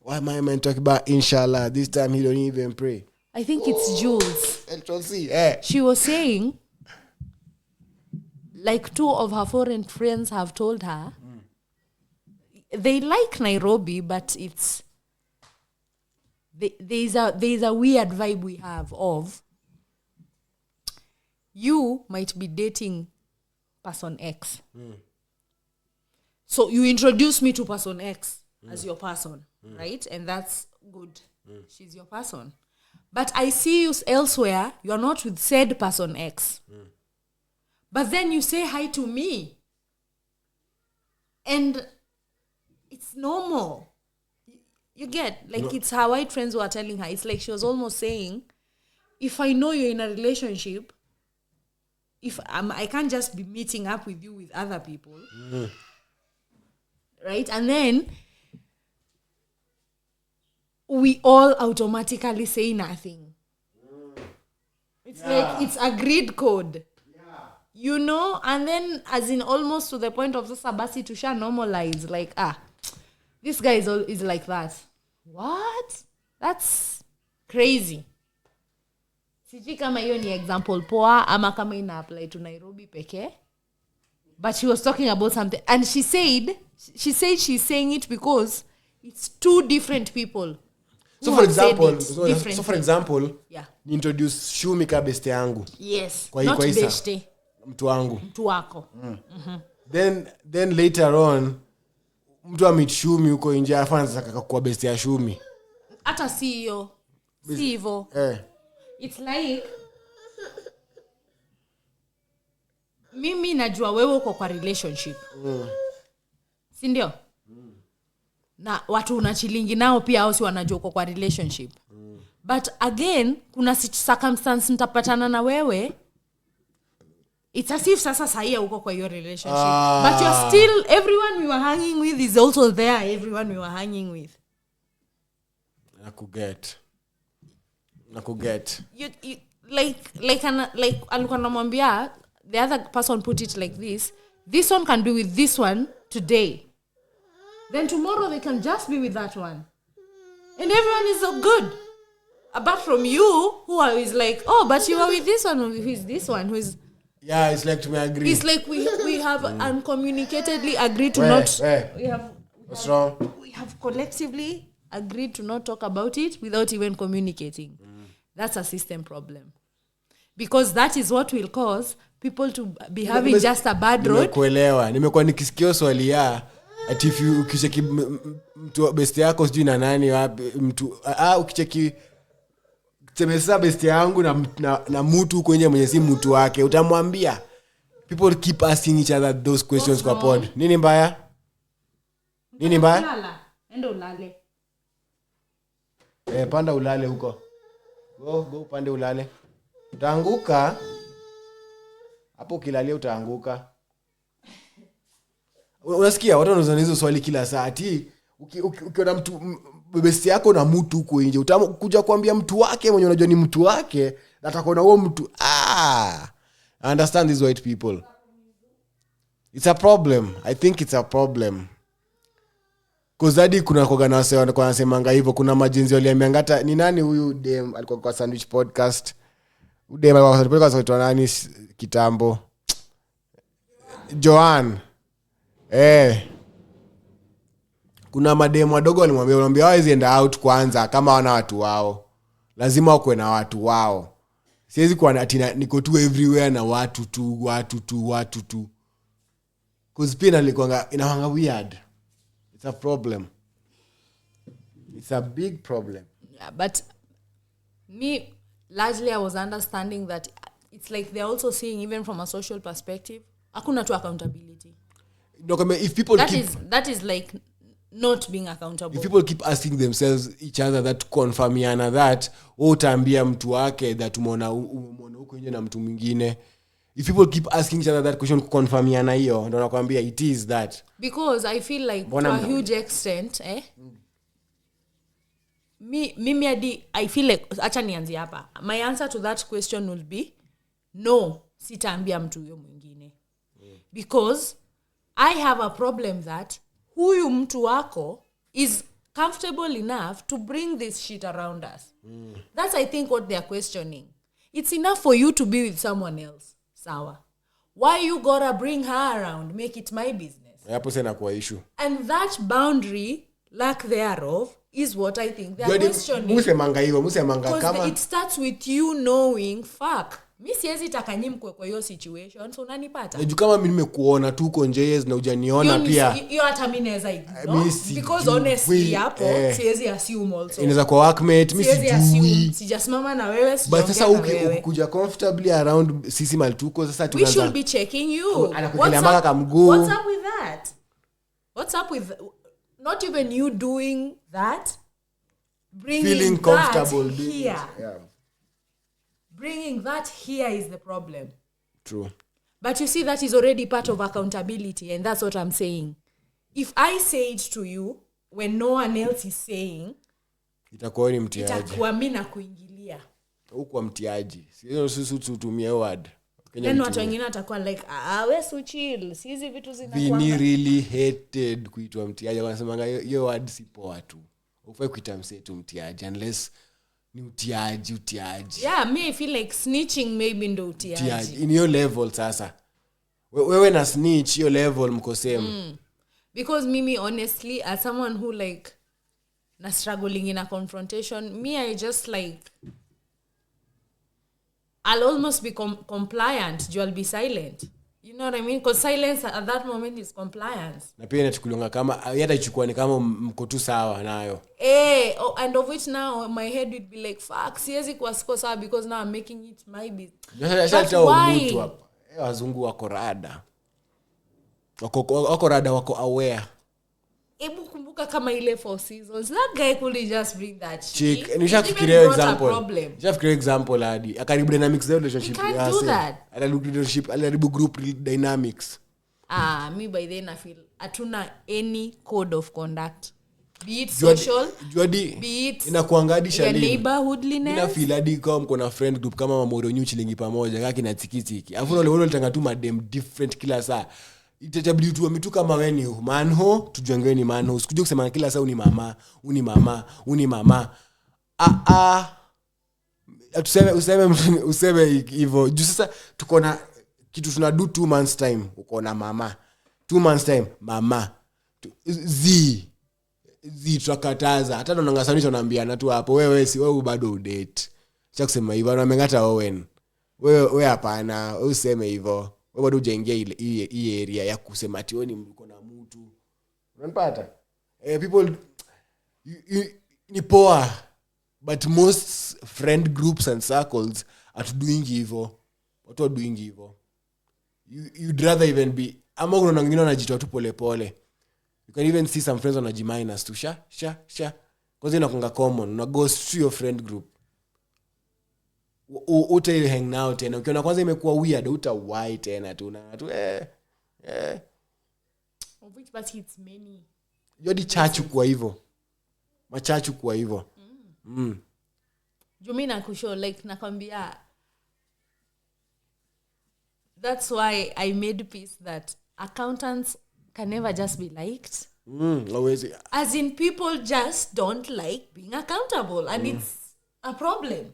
Why am I talking about inshallah? This time he don't even pray. I think it's Jules. She was saying like 2 of her foreign friends have told her they like Nairobi, but it's there's a weird vibe we have of you might be dating person X. So you introduce me to person X as your person, right? And that's good. She's your person. But I see you elsewhere, you are not with said person X. But then you say hi to me. And it's normal. You get, like it's her white friends who are telling her. It's like she was almost saying, if I know you're in a relationship, if I can't just be meeting up with you with other people. Right? And then we all automatically say nothing. It's like it's agreed code. You know? And then as in almost to the point of the sabasi to share normalize. Like, this guy is like that. What? That's crazy. Sijui kama hiyo ni example poa ama kama ina apply to Nairobi peke. But she was talking about something. And she said she's saying it because it's 2 different people. So for example, ni introduce Shumi ka beste yangu. Yes. Not beste. Mtu wangu. Mtu wako. Then later on mtu amit Shumi huko nje afanza kwa beste ya Shumi. Hata si hiyo. Si hivyo. It's like mimi najua wewe uko kwa relationship. Si ndio? Na watu unachilingi nao pia au si wanajua uko kwa relationship. But again, kuna circumstance nitapatana na wewe. It's as if sasa saia uko kwa your relationship. But you're still, everyone we were hanging with is also there. Everyone we were hanging with. Nakuget. You like alikuwa namwambia, the other person put it like this. This one can be with this one today. then tomorrow they can just be with that one. And everyone is so good. Apart from you, who is like, oh, but you are with this one, who is this one, who is... Yeah, it's like to me agree. It's like we have uncommunicatedly agreed to What's wrong? We have collectively agreed to not talk about it without even communicating. That's a system problem. Because that is what will cause people to be having just a bad road. Nimekuwa nikisikia swali ya ati if you ukicheki mtu best yako sijui na nani wapi mtu ukicheki temesa best yangu na mtu kwenye mwenye si mtu wake utamwambia. People keep asking each other those questions kwa pod. Nini mbaya? Enda ulale. Panda ulale huko. Go pande ulale. Utaanguka. Hapo ukilalia utaanguka. Unasikia watu wanauliza hizo swali kila saa ati ukiona mtu besti yako na mtu huko nje utakuja kuambia mtu wake mwenye unajua ni mtu wake atakuona huo mtu I understand these white people. It's a problem. I think it's a problem. Kozadi kuna kogana wase wanasemanga hivyo kuna majenzi waliambianga hata ni nani huyu dem alikuwa kwa Sandwich podcast. Dem alikuwa kwa nani kitambo. Joan. Kuna mademu wadogo walimwambia hawezi enda out kwanza kama wana watu wao. Lazima wakuwe na watu wao. Siwezi kuwa ati niko tu everywhere na watu tu. Cause pia inawanga weird. It's a problem. It's a big problem. Yeah, but me, largely I was understanding that it's like they're also seeing even from a social perspective, hakuna tu accountability. If people that is like not being accountable. If people keep asking themselves each other that confirmiana that utaambia mtu wake that umeona huko nje na mtu mwingine. If people keep asking each other that question confirmiana hiyo ndio nakwambia it is that. Because I feel like to a huge extent mimi hadi I feel like acha nianze hapa. My answer to that question will be no, sitaambia mtu huyo mwingine. Because I have a problem that huyu mtu wako is comfortable enough to bring this shit around us. That's I think what they are questioning. It's enough for you to be with someone else. Sawa. Why you gotta bring her around? Make it my business. Hapo sasa kwa issue. And that boundary, lack thereof, is what I think they are questioning. Musemanga kama it starts with you knowing, fuck, mi siwezi takanyi mkwe kwa hiyo situation, so unanipata. Najua kama mimi nimekuona tu uko nje na hujaniona pia. Hiyo hata mimi naweza ignore. Because honestly hapo siwezi assume also. Inaweza kwa workmate, mimi sijui. Sijasimama na wewe, but sasa ukikuja comfortably around sisi mal tuko sasa tunaanza. We should be checking you. What's up with that? What's up with not even you doing that? Feeling comfortable here. Yeah. Bringing that here is the problem. True. But you see, that is already part of accountability, and that's what I'm saying. If I say it to you when no one else is saying, itakuwa ni mtiaji. Itakuwa mimi na kuingilia. Huko mtiaji. Sio tutumie word. Then watu wengine atakuwa like, wewe so chill. Si hizi vitu zinakuwa. We really hated kuitwa mtiaji. Wanasema hiyo word si poa tu. Ufai kuita msetu mtiaji unless ni utiaji. Yeah, me I feel like snitching maybe ndo utiaji. In your level sasa. Wewe na snitch your level mko same. Because mimi honestly as someone who like na struggling in a confrontation, me I just like I'll almost be compliant, you'll be silent. You know what I mean? Because silence at that moment is compliance. Na pia inachukuliwa kama hata ichukua ni kama mko tu sawa nayo. And of which now my head would be like, fuck, siwezi kuwa siko sawa because now I'm making it my business. That's why. Mtu hapa. Wazungu wako rada. Wako rada, wako aware. Ebu kumbuka kama ile 4 seasons. That guy could just bring that shit. Chick, nishafikiria example hadi. Akaribu dynamics za relationship. You can't do that. Alaribu group dynamics. Me by then I feel atuna any code of conduct. Be it social, be it inakuangadi shali. Neighborhoodliness. Ina feel hadi kama mko na friend group kama Mamoro Nyuchi lingi pamoja kaki na tikitiki. Afu wale wale litanga tu madem different kila saa. itabidi tu ametu kama wewe ni manho tujenge ni manho usikuje kusema kila saa uni mama useme hivyo juu sasa tuko na kitu tuna do 2 months time uko na mama 2 months time mama tukataza hata ndo nangasanisha naambiana tu hapo wewe bado udate cha kusema hivyo na mengata Owen wewe hapana useme hivyo wewe bado hujaingia ile area ya kusema ati wewe ni mko na mtu unanipata people ni poa but most friend groups and circles are doing hivyo watu are doing hivyo you'd rather even be ama kuna wengine wanajitoa tu pole you can even see some friends wanajiminus tu sha cause inakunga common una go to your friend group ute hang out tena ukiona kwanza imekuwa weird utawai tena tu na tu of which but it's many yodi chachu kwa hivyo machachu kwa hivyo Jumina kusho like nakwambia that's why I made peace that accountants can never just be liked. Always. As in people just don't like being accountable and it's a problem.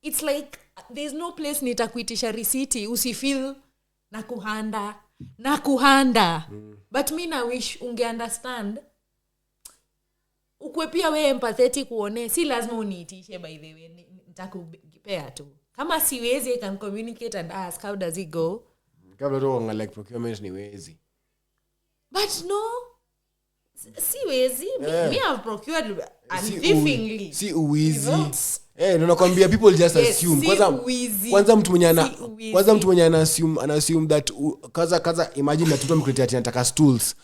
It's like there's no place nitakuitisha risiti usifeel nakuhanda. But me na wish unge understand ukwe pia wewe empathetic uone si lazima uniitishe by the way nitakupea tu kama siwezi I can communicate and ask how does it go kabla tu like procurement ni wezi but no siwezi me have procured unwittingly si uwizi nakwambia people just assume kwanza mtu mwenye ana assume that kaza imagine that mtu amecreate ati anataka stools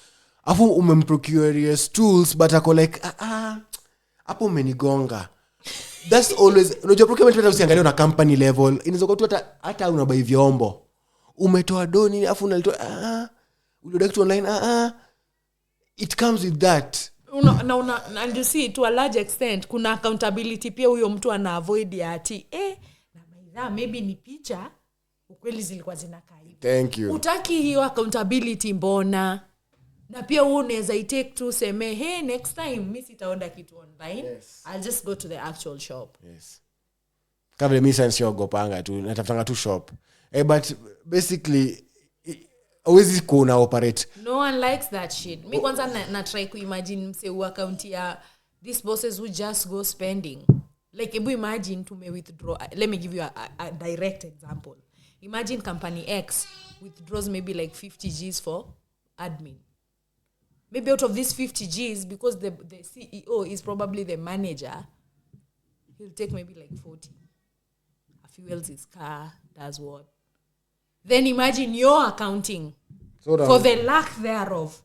afu umemprocure stools but ako like hapo umenigonga that's always unajua procurement hata usiangalie na company level inaweza kuwa tu hata unabai vyombo umetoa doni afu unalitoa uliodai online it comes with that and you see to a large extent kuna accountability pia huyo mtu ana avoid ya ati na maidha maybe ni picha ukweli zilikuwa zinakaa hivi thank you utaki hiyo accountability mbona na pia wewe unaweza itake tu seme hey next time mimi sitaorder kitu online I'll just go to the actual shop kabla mimi sasa siogopanga tu natafutanga tu shop but basically always kuna operate no one likes that shit mimi kwanza na try kuimagine mseu account ya these bosses who just go spending like ebu imagine tume withdraw let me give you a direct example imagine company X withdraws maybe like 50 Gs for admin maybe out of these 50 Gs because the CEO is probably the manager he'll take maybe like 40 fuels his car does what then imagine your accounting for the lack thereof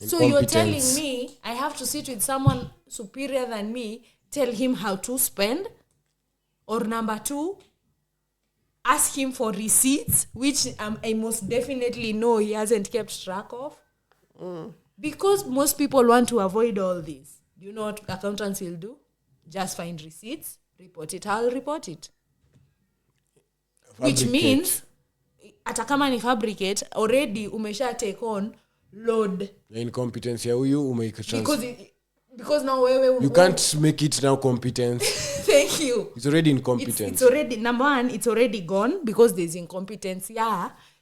so you're telling me I have to sit with someone superior than me tell him how to spend or number 2 ask him for receipts which I most definitely know he hasn't kept track of because most people want to avoid all this do you know what accountants will do just find receipts report it I'll report it which means hata kama ni fabricate already umesha take on load incompetence ya huyu because now wewe you can't make it now competence thank you it's already incompetence it's already number 1 it's already gone because there's incompetence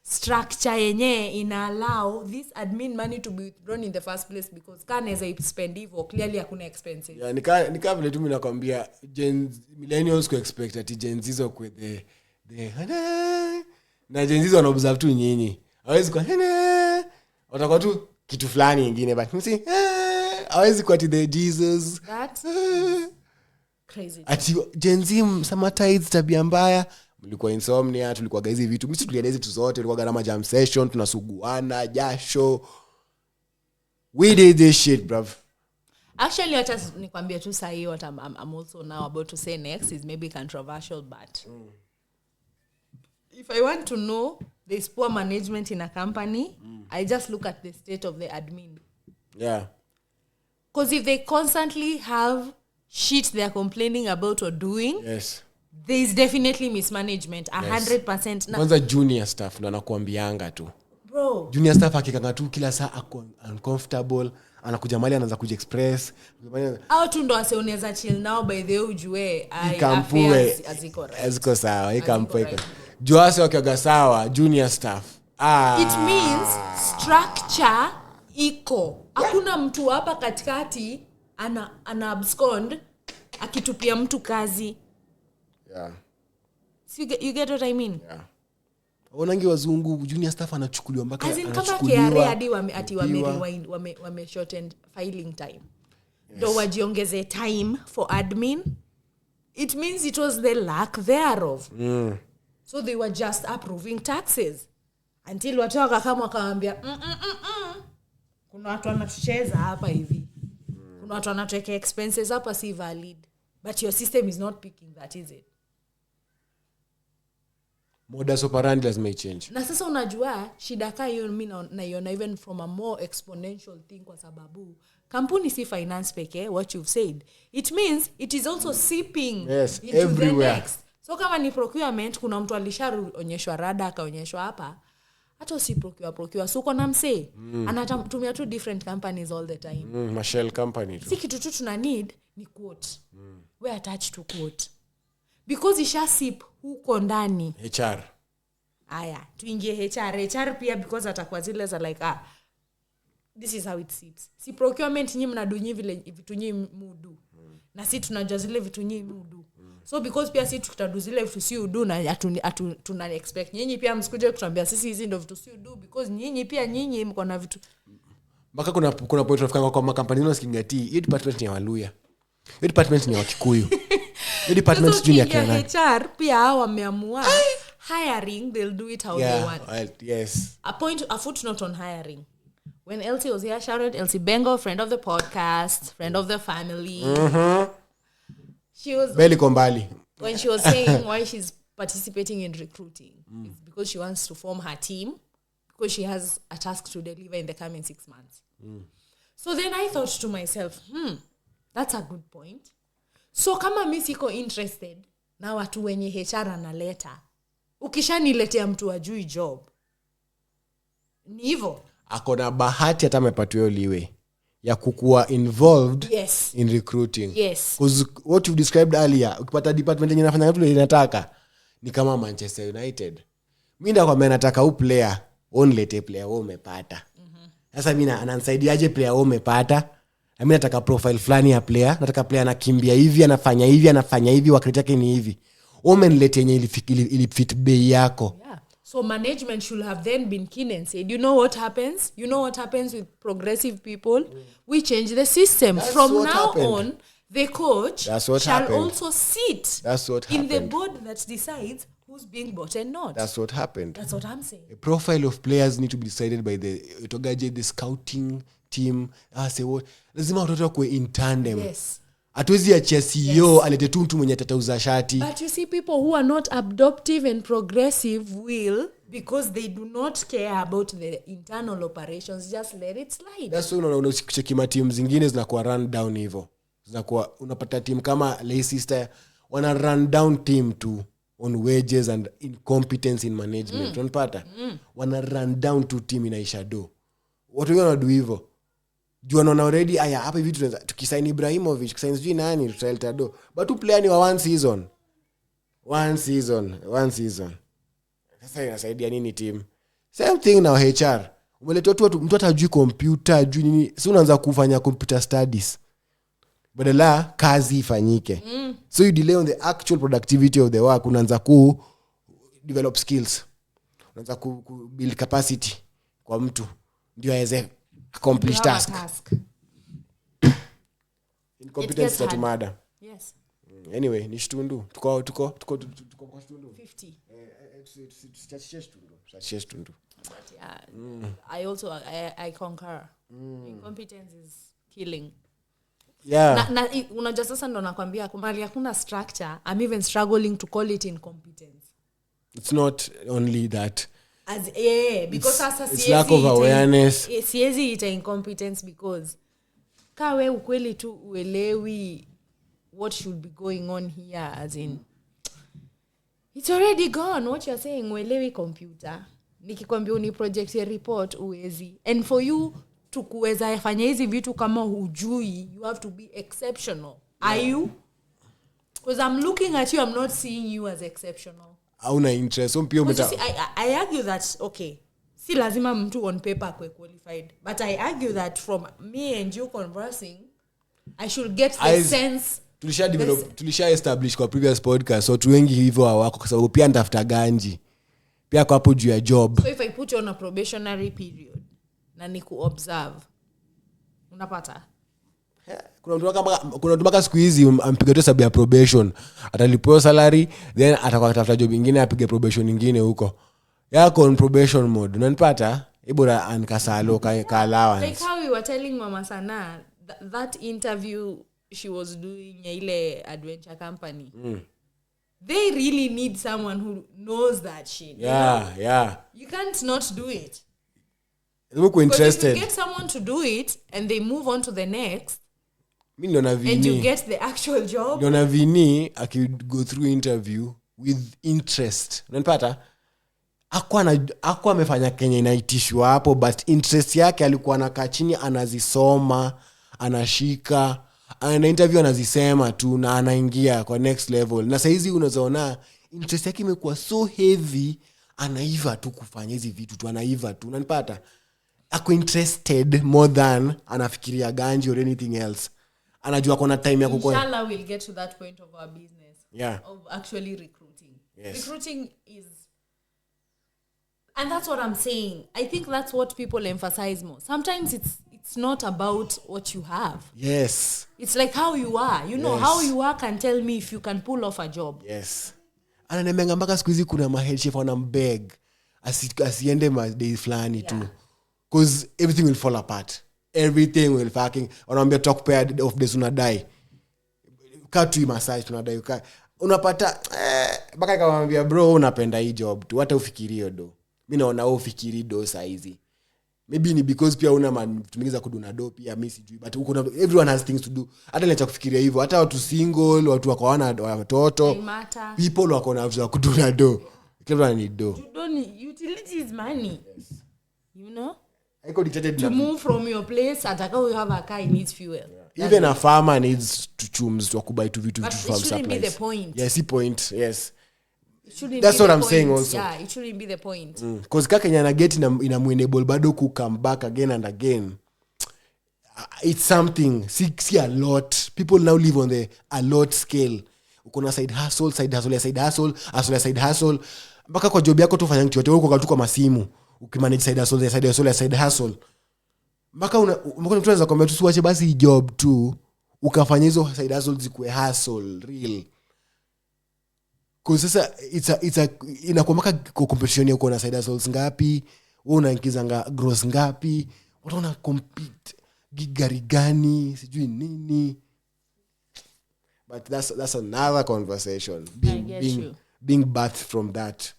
structure yenye ina allow this admin money to be withdrawn in the first place because kanaweza spend hivyo clearly hakuna expenses nika vile tu mimi nakwambia millennials could expect ati Gen Z zo kwa the na Gen Z wana observe tu nyinyi hawezi kwa watakuwa tu kitu fulani nyingine but msi hawezi kwa ati the Jesus that's crazy ati Gen Z samatize tabia mbaya mlikuwa insomnia tulikuwa hizi vitu mimi tulieleza vitu zote tulikuwa gharama jam session tunasuguana jasho we did this shit bruv actually hata nikwambia tu sahi what I'm also now about to say next is maybe controversial but if I want to know there's poor management in a company I just look at the state of the admin because if they constantly have shit they're complaining about or doing there is definitely mismanagement 100%. Kwanza junior staff ndo anakuambianga tu. Bro, Junior staff akikanga tu kila saa ako uncomfortable, anakuja mali anaanza kuja express. au tu ndo aseoneza chill now by the way ujue Ikampue aziko sawa, ikampue iko. Joase wakiaga sawa junior staff. It means structure iko. Hakuna mtu hapa katikati ana abscond akitupia mtu kazi. Yeah. So you get what I mean? Yeah. Wanangi wazungu junior staff anachukuliwa mpaka anachukuliwa. Kama KRA hadi wame shortened filing time. Do wajiongeze time for admin. It means it was the lack thereof. So they were just approving taxes. Until watu wakakama wakaambia kuna watu wanacheza hapa hivi. Kuna watu wanateka expenses hapa si valid. But your system is not picking that, is it? Modus operandi lazima change. Na sasa unajua shida kaa hiyo mimi naiona even from a more exponential thing kwa sababu kampuni si finance pekee, what you've said. It means it is also seeping into everywhere. The next. So kama ni procurement kuna mtu alishaonyeshwa rada akaonyeshwa hapa. Hata usiprocure so kuna msee anatumia two different companies all the time. Mashell company tu. Si kitu tu tuna need ni quote. We attach to quote. Because isha sip huko ndani. HR. Aya, tuingie HR pia because atakuwa zile za like this is how it sits. Si procurement nyinyi mnadunyi vile vitu nyinyi mudu. Na si tunajua zile vitu nyinyi mudu. So because pia si tutadu zile vitu si udu na tuna expect nyinyi pia msikuje kutuambia sisi hizi ndio vitu si udu because nyinyi mko na vitu. Mpaka kuna point tunafika kwa makampuni zao skingati. Hii department ni ya Waluya. Hii department ni ya Wakikuyu. Hii department junior Kenya. HR pia wameamua hiring they'll do it how they want. Yes. A footnote on hiring. When Elsie was here, shout out Elsie Bengo, friend of the podcast, friend of the family. She was Belly Kombali. When she was saying why she's participating in recruiting, it's because she wants to form her team because she has a task to deliver in the coming 6 months. So then I thought to myself, that's a good point. So kama mimi siko interested na watu wenye HR analeta, ukishaniletea mtu ajui job. Ni hivyo. Akona bahati hata amepatiwa liwe ya kukua involved in recruiting. Yes. Because what you described earlier, ukipata department yenye inafanya kitu ile inataka ni kama Manchester United. Mimi ndio kwamba nataka player, only player wewe umepata. Sasa mimi ananisaidiaje player wewe umepata? Na mimi nataka profile fulani ya player, nataka player anakimbia hivi, anafanya hivi, wakati yake ni hivi. Umenilete yenye ili fit bei yako. Yeah. So management should have then been keen and said, you know what happens? You know what happens with progressive people? We change the system. That's from now happened. On, the coach shall happened. also sit in the board that decides who's being bought and not. That's what happened. That's what I'm saying. A profile of players need to be decided by the scouting team. Say what? Lazima watoto kwa in tandem. Yes. Atuwezi ya CEO alete tu mtu mwenye tatauza shati. But you see people who are not adoptive and progressive will, because they do not care about the internal operations, just let it slide. That's why unacheki team zingine zinakuwa run down hivyo. Zinakuwa unapata team kama Leicester wana run down team tu on wages and incompetence in management. Unapata? Wana run down to team inaisha do. Watu wengi wanadu hivyo. Juu wanaona already hapa hivi tukisign Ibrahimovic, tukisign sijui nani tutaleta do. But tu player ni wa one season. Sasa inasaidia nini team? Same thing na HR. Umeleta mtu atajui computer, ajui nini. Si unaanza kufanya computer studies. Badala kazi ifanyike. So you delay on the actual productivity of the work. Unaanza ku develop skills. Unaanza ku build capacity kwa mtu ndio aweze accomplish task. Incompetence that matter. Yes. Anyway, ni shtundu. Tuko kwa shtundu. 50. Shtundu. I concur. Incompetence is killing. Yeah. Na unajua sasa ndo nakwambia kumali hakuna structure. I'm even struggling to call it incompetence. It's not only that. Because it's lack of awareness. Siezi ita incompetence because kawe ukweli tu uelewi what should be going on here, as in It's already gone. What you're saying, uelewi computer. Nikikwambia uni project a report uwezi. And for you to kuweza fanya hizi vitu kama hujui, you have to be exceptional. Are you? Because I'm looking at you, I'm not seeing you as exceptional. Hauna interest. So pia I argue that, okay, si lazima mtu on paper kwe qualified. But I argue that from me and you conversing, I should get the sense. Tulisha establish kwa previous podcast. So tu wengi hivyo hawako kwa sababu pia nitafuta ganji. Pia kwa hapo juu ya job. So if I put you on a probationary period, na niku observe, unapata? Kuna mtu mpaka siku hizi ampiga tu sababu ya probation, atalipiwa salary, then atakuwa atafuta job nyingine apige probation nyingine huko. Yako on probation mode, unanipata? Ibora ankasalo ka allowance. Like how we were telling Mama Sana that interview she was doing ile adventure company. They really need someone who knows that shit. Yeah. You can't not do it. Look interested. If you get someone to do it and they move on to the next, and you get the actual job. Ndio na Vini go through interview with interest. Unanipata? Hakuwa amefanya Kenya inaitishwa hapo, but interest yake alikuwa anakaa chini anazisoma, anashika, ana interview anazisema tu na anaingia kwa next level. Na saizi unazoona interest yake imekuwa so heavy, anaiva tu kufanya hizi vitu tu, anaiva tu. Unanipata? Ako interested more than anafikiria ganji or anything else. Anajua kuna time ya kukua. Inshallah we'll get to that point of our business. Yeah. Of actually recruiting. Yes. Recruiting is, and that's what I'm saying. I think that's what people emphasize more. Sometimes it's not about what you have. Yes. It's like how you are. You know, how you are can tell me if you can pull off a job. Yes. Ananemanga mpaka siku hizi kuna head chef wanambeg asiende ma day flani tu. Because everything will fall apart. Everything will fucking wanaambia talk pair of days unadai. Katu massage tunadai unapata mpaka nikamwambia bro unapenda hii job tu hata ufikirie do. Mimi naona wewe ufikiri do saizi. Maybe ni because pia una tumigiza kuduna do pia mimi sijui, but everyone has things to do. Hata niacha kufikiria hivyo, hata watu single, watu wako wana watoto, people wako na vitu za kuduna do. Kila ni do. You don't, utility is money. Yes. You know? To move from your place, ataka you have a car, it needs fuel. Yeah. Even a farmer needs to chums to kubai to vitu from supplies. But it shouldn't be the point. Yes, the point. Yes. That's what I'm saying also. Yeah, it shouldn't be the point. Because kaka Kenya na get ina muenable bado ku come back again and again. It's something. See a lot. People now live on the a lot scale. Uko na side hustle. Mpaka kwa job yako tu fanya kitu yote uko kwa masimu. Ukimanage side hustle. Mpaka mtu anaweza kwambia tusiwache basi job tu ukafanya hizo side hustle zikuwe hustle real. Kwa sasa inakuwa mpaka competition yako na side hustles ngapi, wewe unaingiza gross ngapi, watu wana compete gigari gani sijui nini. But that's another conversation. Being birthed from that.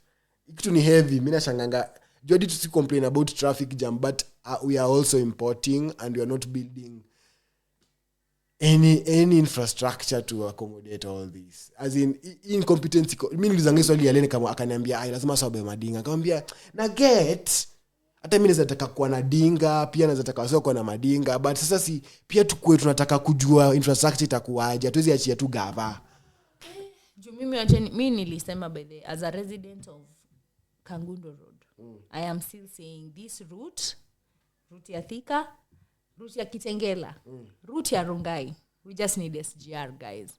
Kitu ni heavy. Mimi nashanganga Jodi to complain about traffic jam, but we are also importing and we are not building any infrastructure to accommodate all this. As in incompetency. Mimi nilizanga swali alene kama akaniambia lazima sababu madinga. Akamwambia na get hata mimi nataka kuwa na dinga, pia nataka sio kuwa na madinga, but sasa si pia tukue tunataka kujua infrastructure itakuwaje. Hatuwezi achia tu gava. Mimi nilisema by the as a resident of Kangundo Road. I am still saying this route ya Thika, route ya Kitengela, route ya Rongai. We just need SGR, guys.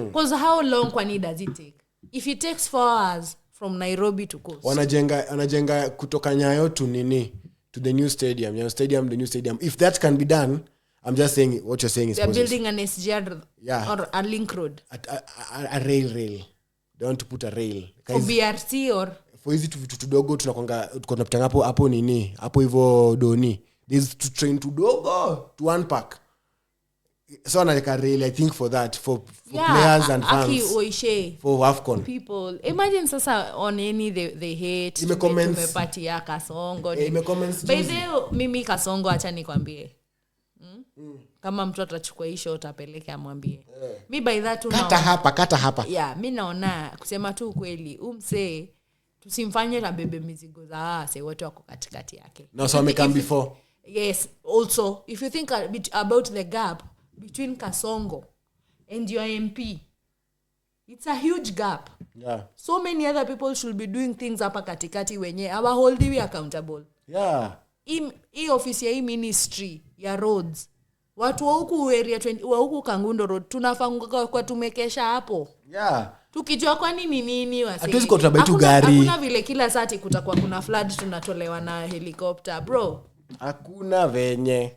Because how long kwani does it take? If it takes 4 hours from Nairobi to Coast. Wanajenga kutoka Nyayo to nini? To the new stadium. The new stadium. If that can be done, I'm just saying what you're saying is possible. They're building an SGR or a link road. A rail. They want to put a rail. For BRT or for hizi vitu tudogo tunapita hapo nini hapo hivyo doni there's to train tudogo to unpack so analeka rail I think for that for players and fans for AFCON people imagine sasa on any they hate tumepatia Kasongo comments by the mimi Kasongo acha nikwambie kama mtu atachukua hii shot apeleke amwambie mi by that kata hapa yeah mi naona kusema tu ukweli umse tusimfanye na bebe mizigo za wase wote wako katikati yake na so amekam before. Yes, also if you think a bit about the gap between Kasongo and your MP, it's a huge gap. Yeah. So many other people should be doing things hapa katikati wenye our hold we accountable. Yeah. Hii office ya hii ministry ya roads. Watu wa huku area 20 wa huku Kangundo road tunafanga kwa tumekesha hapo. Yeah. Tukijua kwa nini wasi. Hatuwezi kwa tabaitu gari. Hakuna vile kila saa kutakuwa kuna flood tunatolewa na helicopter, bro. Hakuna venye.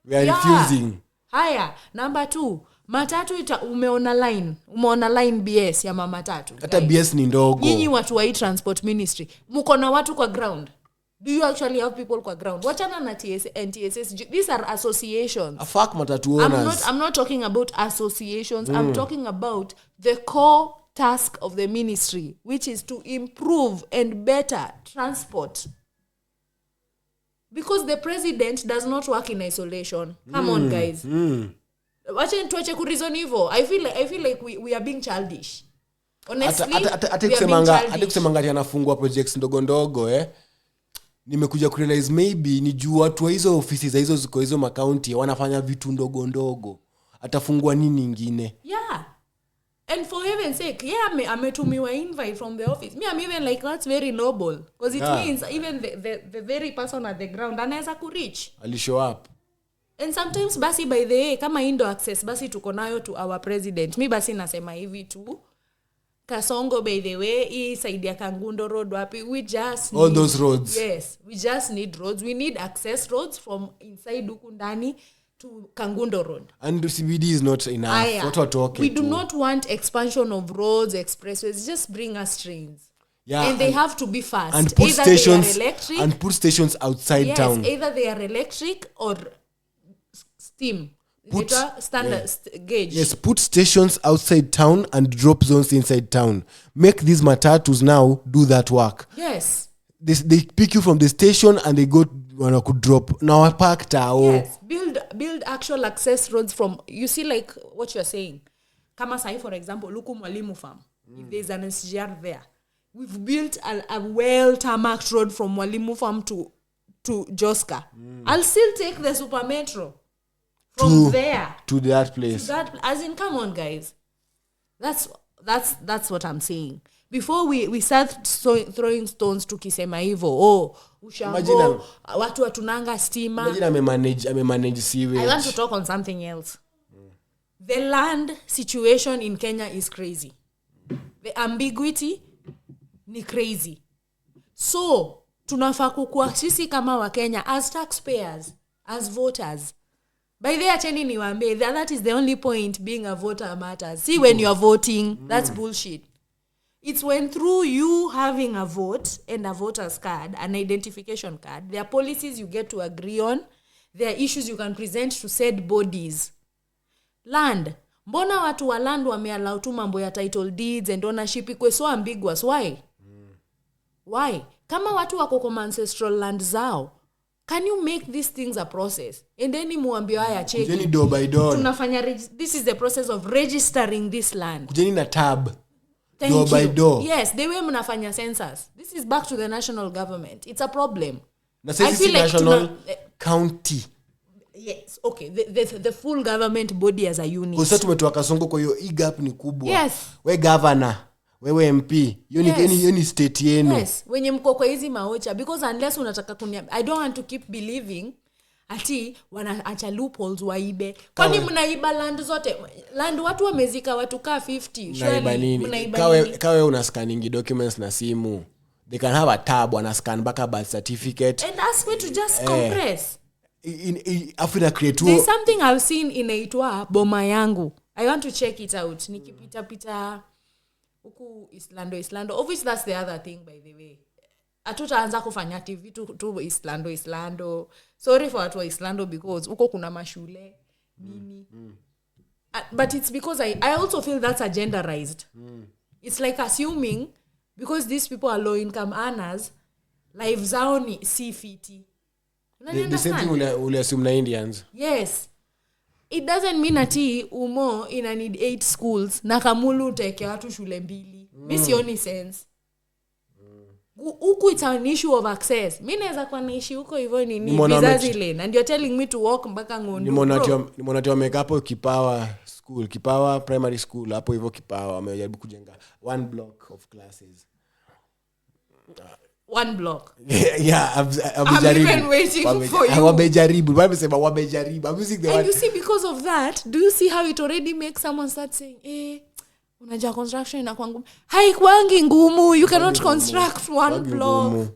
We are refusing. Haya, number 2. Matatu umeona line BS ya mama tatu. Hata BS ni ndogo. Nyinyi watu wa transport ministry, mko na watu kwa ground. Do you actually have people kwa ground? Wachana na TSS. These are associations. A fuck matatu owners. I'm not talking about associations. I'm talking about the core task of the ministry, which is to improve and better transport. Because the president does not work in isolation. Come on, guys. Tuache kureason hivyo. I feel like we are being childish. Honestly, hata kusemanga anafungua projects ndogo nimekuja kurealize maybe ni juu watu wa hizo ofisi za hizo ziko hizo makaunti wanafanya vitu ndogo atafungua nini nyingine. Yeah. And for heaven's sake, yeah, ametumiwa invite from the office. Me, I'm even like, that's very noble. Because it means even the very person at the ground anaweza kureach. Ali show up. And sometimes basi by the way, kama indo access, basi tuko nayo to our president. Mi basi nasema hivi tu. Kasongo by the way, hii side ya Kangundo road wapi, we just need, all those roads. Yes, we just need roads. We need access roads from inside huku ndani to Kangundo road. And CBD is not enough. What we're talking we do not want expansion of roads, expressways. Just bring us trains. Yeah, and they have to be fast. And put either stations they are electric, and put stations outside town. Yes, either they are electric or steam. Standard gauge. Yes, put stations outside town and drop zones inside town. Make these matatus now do that work. Yes. They pick you from the station and they go could drop. Now I parked Yes, build actual access roads from, you see like what you're saying. Kama sahi for example, Luku Mwalimu Farm. If there's an SGR there. We've built a well tarmacked road from Mwalimu Farm to Joska. I'll still take the Super Metro from there to that place. As in, come on, guys. That's what I'm saying. Before we start throwing stones tukisema hivyo, ushambo, watu watunanga stima. Imagine ame-manage sewage. I want to talk on something else. The land situation in Kenya is crazy. The ambiguity ni crazy. So, tunafaa kukua sisi kama wa Kenya as taxpayers, as voters. By the acheni niwaambie, that is the only point being a voter matters. See, when you are voting, that's bullshit. It's when through you having a vote and a voter's card, an identification card, there are policies you get to agree on, there are issues you can present to said bodies. Land. Mbona watu wa land wameallow tu mambo ya title deeds and ownership ikwe so ambiguous? Why? Why? Kama watu wako kwa ancestral land zao, can you make these things a process? And then muambie haya check. Kujeni door by door. Tunafanya this is the process of registering this land. Kujeni na tab. Thank door you. By door. Yes, the way mnafanya census. This is back to the national government. It's a problem. I feel like national county. Yes, okay. The full government body as a unit. Kwa sababu tumetoa Kasongo kwa hiyo gap ni kubwa. Yes. We governor, wewe MP, hiyo ni state yenu. Yes, wenye mko kwa hizi maocha, because unless unataka I don't want to keep believing ati wanaacha loopholes waibe. Kwani mnaiba land zote? Land watu wamezika watu kaa 50. Surely mnaiba nini? Kawe una scanning documents na simu. They can have a tab wana scan back a birth certificate. And ask me to just compress. After create. There's something I've seen inaitwa Boma Yangu. I want to check it out. Nikipita huku Islando. Obviously that's the other thing, by the way. Atutaanza kufanya TV tu Islando. Sorry for watu wa Islando because huko kuna mashule nini. But it's because I also feel that's agenderized. It's like assuming because these people are low income earners, life zao ni si fiti. The same thing ule assume na Indians. Yes. it doesn't mean ati umo ina need 8 schools na Kamulu uteke watu shule 2. Mimi sioni sense. Huku it's an issue of access. Mimi naweza kuwa naishi huko hivyo ni vizazi lane and you're telling me to walk mpaka Ngondo. Nimeona tu wameka hapo Kipawa primary school hapo hivyo Kipawa wamejaribu kujenga 1 block of classes. 1 block. Yeah, I'm even waiting for you. Wamejaribu. I'm using the word. And you see, because of that, do you see how it already makes someone start saying, unajua construction inakuwa ngumu. Haikuangi ngumu. You cannot construct 1 block.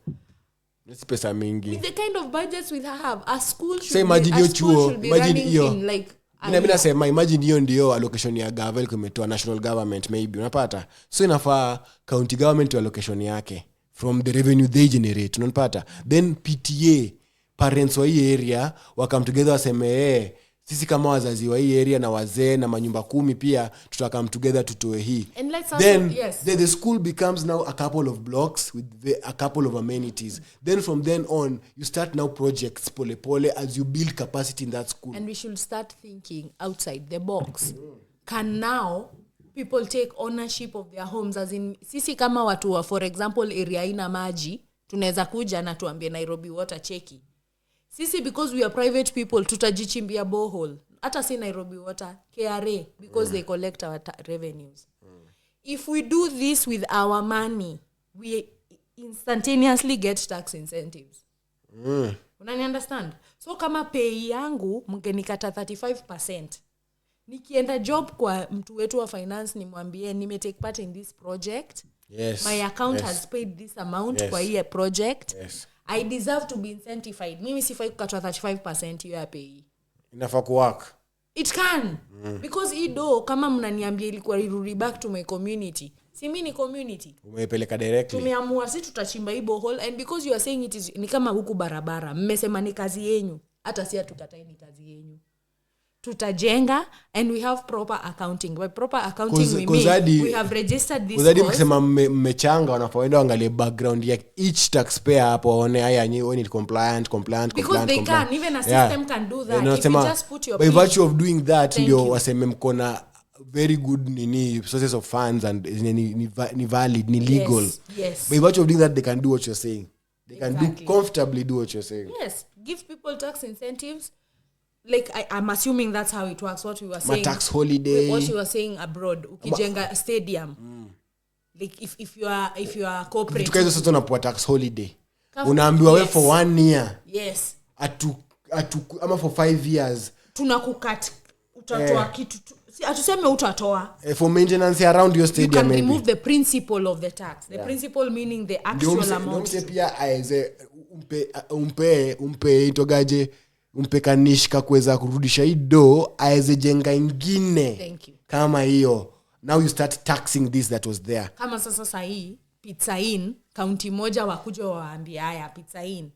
It's pesa mingi. With the kind of budgets we have, a school should be running in like Mimi nasema imagine hiyo ndio allocation ya government kumetoa national government maybe unapata. So inafaa county government to allocation yake from the revenue they generate unapata. Then PTA parents wa hii area wakam together waseme sisi kama wazazi wa hii area na wazee na manyumba 10 pia tutakam together tutoe hii. Then the school becomes now a couple of blocks with a couple of amenities. Then from then on you start now projects pole as you build capacity in that school. And we should start thinking outside the box. Can now people take ownership of their homes, as in sisi kama watu wa, for example, area ina maji tunaweza kuja na tuambie Nairobi Water cheki. Sisi because we are private people tutajichimbia borehole. Hata si Nairobi Water, KRA, because they collect our revenues. If we do this with our money, we instantaneously get tax incentives. Unani understand? So kama pay yangu mngenikata 35%. Nikienda job kwa mtu wetu wa finance nimwambie nime take part in this project. Yes. My account has paid this amount kwa hii project. Yes. I deserve to be incentivized. Mimi sifai kukatwa 35% hiyo ya pay. Inafaa kuwork. It can. Because ido kama mnaniambia ilikuwa irudi back to my community. Si mimi ni community. Umeipeleka directly. Tumeamua sisi tutachimba hii borehole and because you are saying it is ni kama huku barabara. Mmesema ni kazi yenu. Hata si hatukatai ni kazi yenu. Tutajenga and we have proper accounting. By proper accounting we mean we have registered this. Kuzadi mkisema mmechanga wanapoenda angalie background ya each taxpayer hapo waone haya nyinyi ni compliant. Because they can, even a system can do that. If you just put your by virtue of doing that ndio waseme mkona very good sources of funds and ni valid, ni legal. Yes. By virtue of doing that they can do what you're saying. They can comfortably do what you're saying. Yes. Give people tax incentives. Like I'm assuming that's how it works. What we were saying, tax holiday, what you were saying abroad, ukijenga stadium. Like if you are corporate, tukazo sasa tunapoa tax holiday. Unaambiwa wewe for 1 year. Yes. Ama for 5 years. Tunakukat utatoa kitu. Atuseme utatoa. For maintenance around your stadium. You can remove the principle of the tax. The principle meaning the actual amount. Ndio pia aeze umpe itogaje umpekanishika kuweza kurudisha hii do aeze jenga ingine kama hiyo. Now you start taxing this that was there. Kama sasa hii Pizza Inn county moja wakuja waambia haya Pizza Inn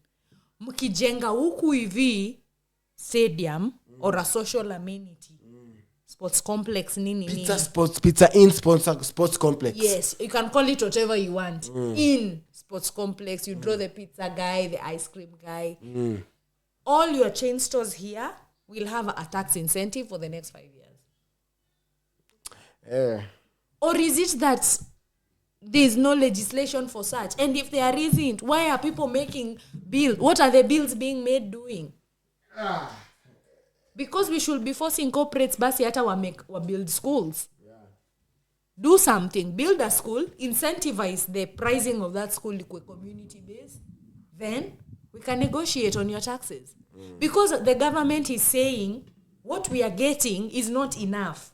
mkijenga huku hivi stadium or a social amenity sports complex nini Pizza Inn sports complex. Yes, you can call it whatever you want. In sports complex you draw the pizza guy, the ice cream guy. All your chain stores here will have a tax incentive for the next 5 years. Or is it that there's no legislation for such? And if there isn't, why are people making bills? What are the bills being made doing? Because we should be forcing corporates basi hata wa build schools. Do something. Build a school. Incentivize the pricing of that school to a community base. Then we can negotiate on your taxes. Because the government is saying what we are getting is not enough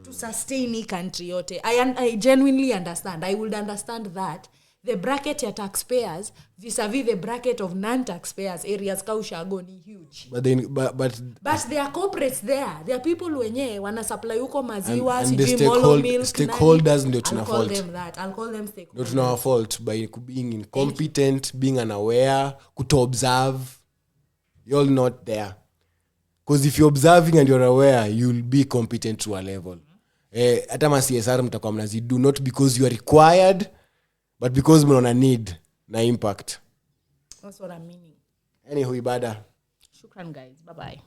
to sustain the country yote. I genuinely understand. I would understand that the bracket ya taxpayers vis-a-vis the bracket of non-taxpayers areas kaushago ni huge. But there are corporates there. There are people wenye wana supply huko maziwa, and the stakeholders ndio tuna fault. I'll call them stakeholders. Ndio tuna fault by being incompetent, being unaware, kuto observe. You're not there. Because if you're observing and you're aware, you'll be competent to a level. Hata ma CSR mtakuwa mnazidu not because you are required but because mnaona need na impact. That's what I'm meaning. Anyway, ibada. Shukran guys. Bye-bye.